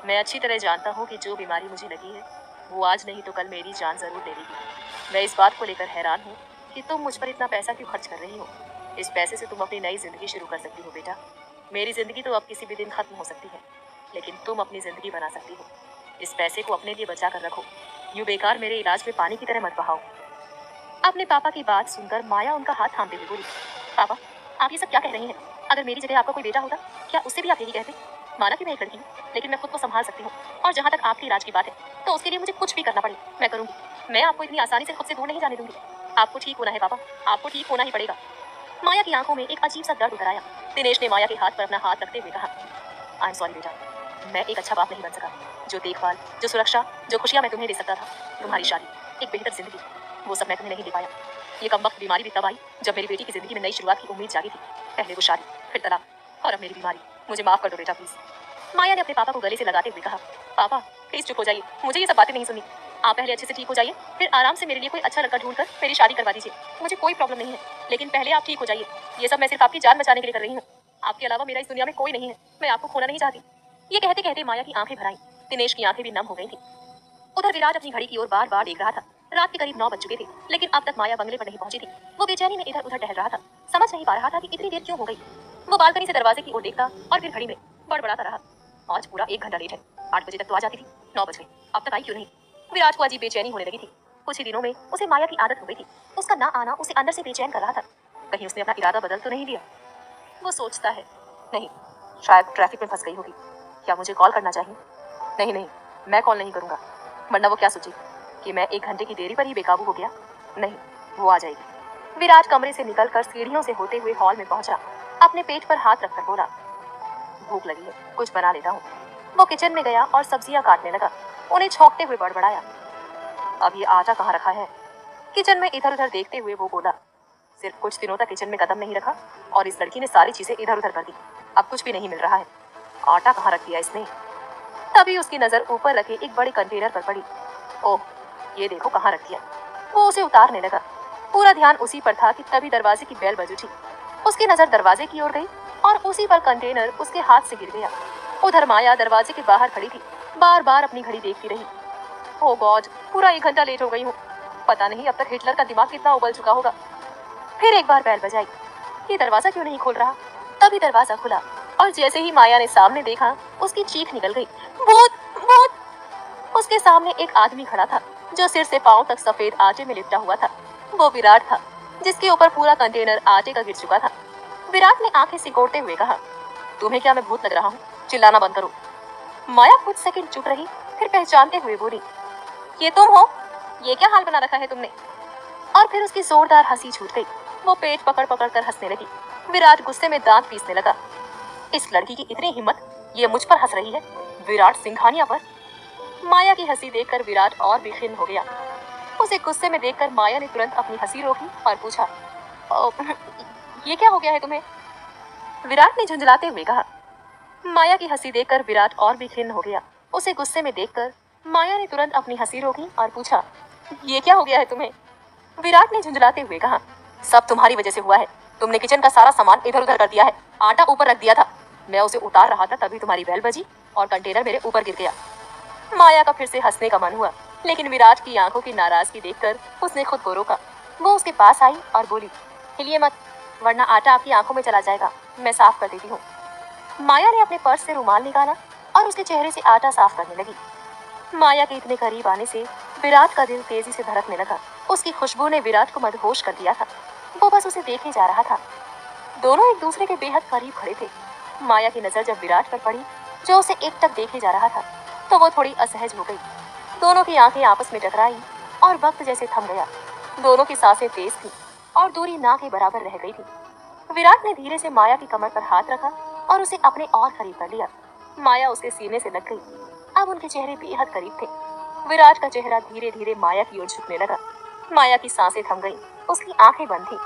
मैं अच्छी तरह जानता हूँ कि जो बीमारी मुझे लगी है वो आज नहीं तो कल मेरी जान जरूर ले लेगी। मैं इस बात को लेकर हैरान हूँ कि तुम मुझ पर इतना पैसा क्यों खर्च कर रही हो। इस पैसे से तुम अपनी नई जिंदगी शुरू कर सकती हो बेटा। मेरी जिंदगी तो अब किसी भी दिन खत्म हो सकती है, लेकिन तुम अपनी जिंदगी बना सकती हो। इस पैसे को अपने लिए बचा कर रखो, यूं बेकार मेरे इलाज में पानी की तरह मत बहाओ। अपने पापा की बात सुनकर माया उनका हाथ थामते हुए बोली, पापा, आप ये सब क्या कह रही हैं? अगर मेरी जगह आपका कोई बेटा होता, क्या उससे भी आप यही कहते? माना कि मैं एक लड़की हूँ, लेकिन मैं खुद को संभाल सकती हूँ, और जहाँ तक आपके इलाज की बात है, तो उसके लिए मुझे कुछ भी करना पड़े मैं करूँगी। मैं आपको इतनी आसानी से खुद से दूर नहीं जाने दूंगी। आपको ठीक होना है पापा, आपको ठीक होना ही पड़ेगा। माया की आंखों में एक अजीब सा दर्द उतर आया। दिनेश ने माया के हाथ पर अपना हाथ रखते हुए कहा, आई एम सॉरी बेटा, मैं एक अच्छा बाप नहीं बन सका। जो देखभाल, जो सुरक्षा, जो खुशियाँ मैं तुम्हें दे सकता था, तुम्हारी शादी, एक बेहतर जिंदगी, वो सब मैं तुम्हें नहीं दे पाया। ये कमबख्त बीमारी भी तब आई जब मेरी बेटी की जिंदगी में नई शुरुआत की उम्मीद जागी थी। पहले वो शादी, फिर तलाक, और अब मेरी बीमारी। मुझे माफ कर दो बेटा प्लीज। माया ने अपने पापा को गले से लगाते हुए कहा, पापा प्लीज चुप हो जाइए, मुझे ये सब बातें नहीं सुननी। आप पहले अच्छे से ठीक हो जाइए, फिर आराम से मेरे लिए कोई अच्छा लड़का ढूंढकर मेरी शादी करवा दीजिए। मुझे कोई प्रॉब्लम नहीं है, लेकिन पहले आप ठीक हो जाइए। ये सब मैं सिर्फ आपकी जान बचाने के लिए कर रही हूँ। आपके अलावा मेरा इस दुनिया में कोई नहीं है, मैं आपको खोना नहीं चाहती। ये कहते कहते माया की आंखें भर आईं। दिनेश की आंखें भी नम हो गई थी। उधर विराट अपनी घड़ी की ओर बार बार देख रहा था। रात के करीब 9 बज चुके थे, लेकिन अब तक माया बंगले पर नहीं पहुंची थी। वो बेचैनी में इधर उधर टहल रहा था, समझ नहीं पा रहा था कि इतनी देर क्यों हो गई। वो बालकनी से दरवाजे की ओर देखता और फिर घड़ी में बड़बड़ाता रहा, आज पूरा 1 घंटा लेट है। 8 बजे तक तो आ जाती थी, 9 बज गए, अब तक आई क्यों नहीं? विराट को अजीब बेचैनी होने लगी थी। कुछ ही दिनों में उसे माया की आदत हो गई थी। उसका ना आना उसे अंदर से बेचैन कर रहा था। कहीं उसने अपना इरादा बदल तो नहीं दिया? वो सोचता है, नहीं, शायद ट्रैफिक में फंस गई होगी। क्या मुझे कॉल करना चाहिए? नहीं नहीं, मैं कॉल नहीं करूंगा, वरना वो क्या सोचेगी कि मैं 1 घंटे की देरी पर ही बेकाबू हो गया। नहीं, वो आ जाएगी। विराट कमरे से निकलकर सीढ़ियों से होते हुए हॉल में पहुंचा। अपने पेट पर हाथ रखकर बोला, भूख लगी है, कुछ बना लेता हूँ। वो किचन में गया और सब्जियां काटने लगा। उन्हें छौंकते हुए बड़बड़ाया, अब ये आटा कहाँ रखा है? किचन में इधर उधर देखते हुए वो बोला, सिर्फ कुछ दिनों तक किचन में कदम नहीं रखा और इस लड़की ने सारी चीजें इधर उधर कर दी। अब कुछ भी नहीं मिल रहा है। आटा कहाँ रख दिया इसने? तभी उसकी नजर ऊपर रखे एक बड़े कंटेनर पर पड़ी। ओह, ये देखो कहाँ रख दिया। वो उसे उतारने लगा। पूरा ध्यान उसी पर था कि तभी दरवाजे की बेल बज उठी। उसकी नजर दरवाजे की ओर गई और उसी पर कंटेनर उसके हाथ से गिर गया। उधर माया दरवाजे के बाहर खड़ी थी, बार बार अपनी घड़ी देखती रही। ओह गॉड, पूरा 1 घंटा लेट हो गई हूँ। पता नहीं अब तक हिटलर का दिमाग कितना उबल चुका होगा। फिर एक बार बेल बजाई। ये दरवाजा क्यों नहीं खोल रहा? तभी दरवाजा खुला और जैसे ही माया ने सामने देखा, उसकी चीख निकल गई। भूत! भूत! उसके सामने एक आदमी खड़ा था जो सिर से पांव तक सफेद आटे में लिपटा हुआ था। वो विराट था, जिसके ऊपर पूरा कंटेनर आटे का गिर चुका था। विराट ने आंखें सिकोड़ते हुए कहा, तुम्हें क्या मैं भूत लग रहा हूँ? चिल्लाना बंद करो। माया कुछ सेकंड चुप रही, फिर पहचानते हुए बोली, ये तुम हो? ये क्या हाल बना रखा है तुमने? और फिर उसकी जोरदार हंसी छूट गई। वो पेट पकड़ पकड़ कर हंसने लगी। विराट गुस्से में दांत पीसने लगा। इस लड़की की इतनी हिम्मत, ये मुझ पर हंस रही है, विराट सिंघानिया पर। माया की हंसी देखकर विराट और भी खिन्न हो गया। उसे गुस्से में देखकर माया ने तुरंत अपनी हंसी रोकी और पूछा, "ओ, ये क्या हो गया है तुम्हें?" विराट ने झुंझलाते हुए कहा। माया की हंसी देखकर विराट और भी खिन्न हो गया। उसे गुस्से में देखकर माया ने तुरंत अपनी हंसी रोकी और पूछा, ये क्या हो गया है तुम्हें? विराट ने झुंझलाते हुए कहा, सब तुम्हारी वजह से हुआ है। तुमने किचन का सारा सामान इधर उधर कर दिया है। आटा ऊपर रख दिया था, मैं उसे उतार रहा था, तभी तुम्हारी बेल बजी और कंटेनर मेरे ऊपर गिर गया। माया का फिर से हंसने का मन हुआ, लेकिन विराट की आंखों की नाराजगी देखकर उसने खुद को रोका। वो उसके पास आई और बोली, हिलिए मत, वरना आटा आपकी आंखों में चला जाएगा। मैं साफ कर देती हूँ। माया ने अपने पर्स से रुमाल निकाला और उसके चेहरे से आटा साफ करने लगी। माया के इतने करीब आने से विराट का दिल तेजी से धड़कने लगा। उसकी खुशबू ने विराट को मदहोश कर दिया था। वो बस उसे देखे जा रहा था। दोनों एक दूसरे के बेहद करीब खड़े थे। माया की नजर जब विराट पर पड़ी, जो उसे एकटक देखे जा रहा था, तो वो थोड़ी असहज हो गई। दोनों की आंखें आपस में टकराई और वक्त जैसे थम गया। दोनों की सांसें तेज थी और दूरी ना के बराबर रह गई थी। विराट ने धीरे से माया की कमर पर हाथ रखा और उसे अपने और करीब कर लिया। माया उसके सीने से लग गई। अब उनके चेहरे बेहद करीब थे। विराट का चेहरा धीरे धीरे माया की ओर झुकने लगा। माया की सांसें थम गईं, उसकी आंखें बंद थीं।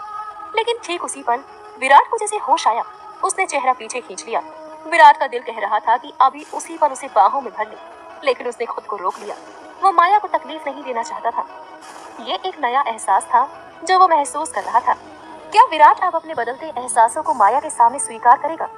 लेकिन ठीक उसी पल विराट को जैसे होश आया, उसने चेहरा पीछे खींच लिया। विराट का दिल कह रहा था कि अभी उसी पल उसे बाहों में भर ले, लेकिन उसने खुद को रोक लिया। वो माया को तकलीफ नहीं देना चाहता था। ये एक नया एहसास था जो वो महसूस कर रहा था। क्या विराट अब अपने बदलते एहसासों को माया के सामने स्वीकार करेगा?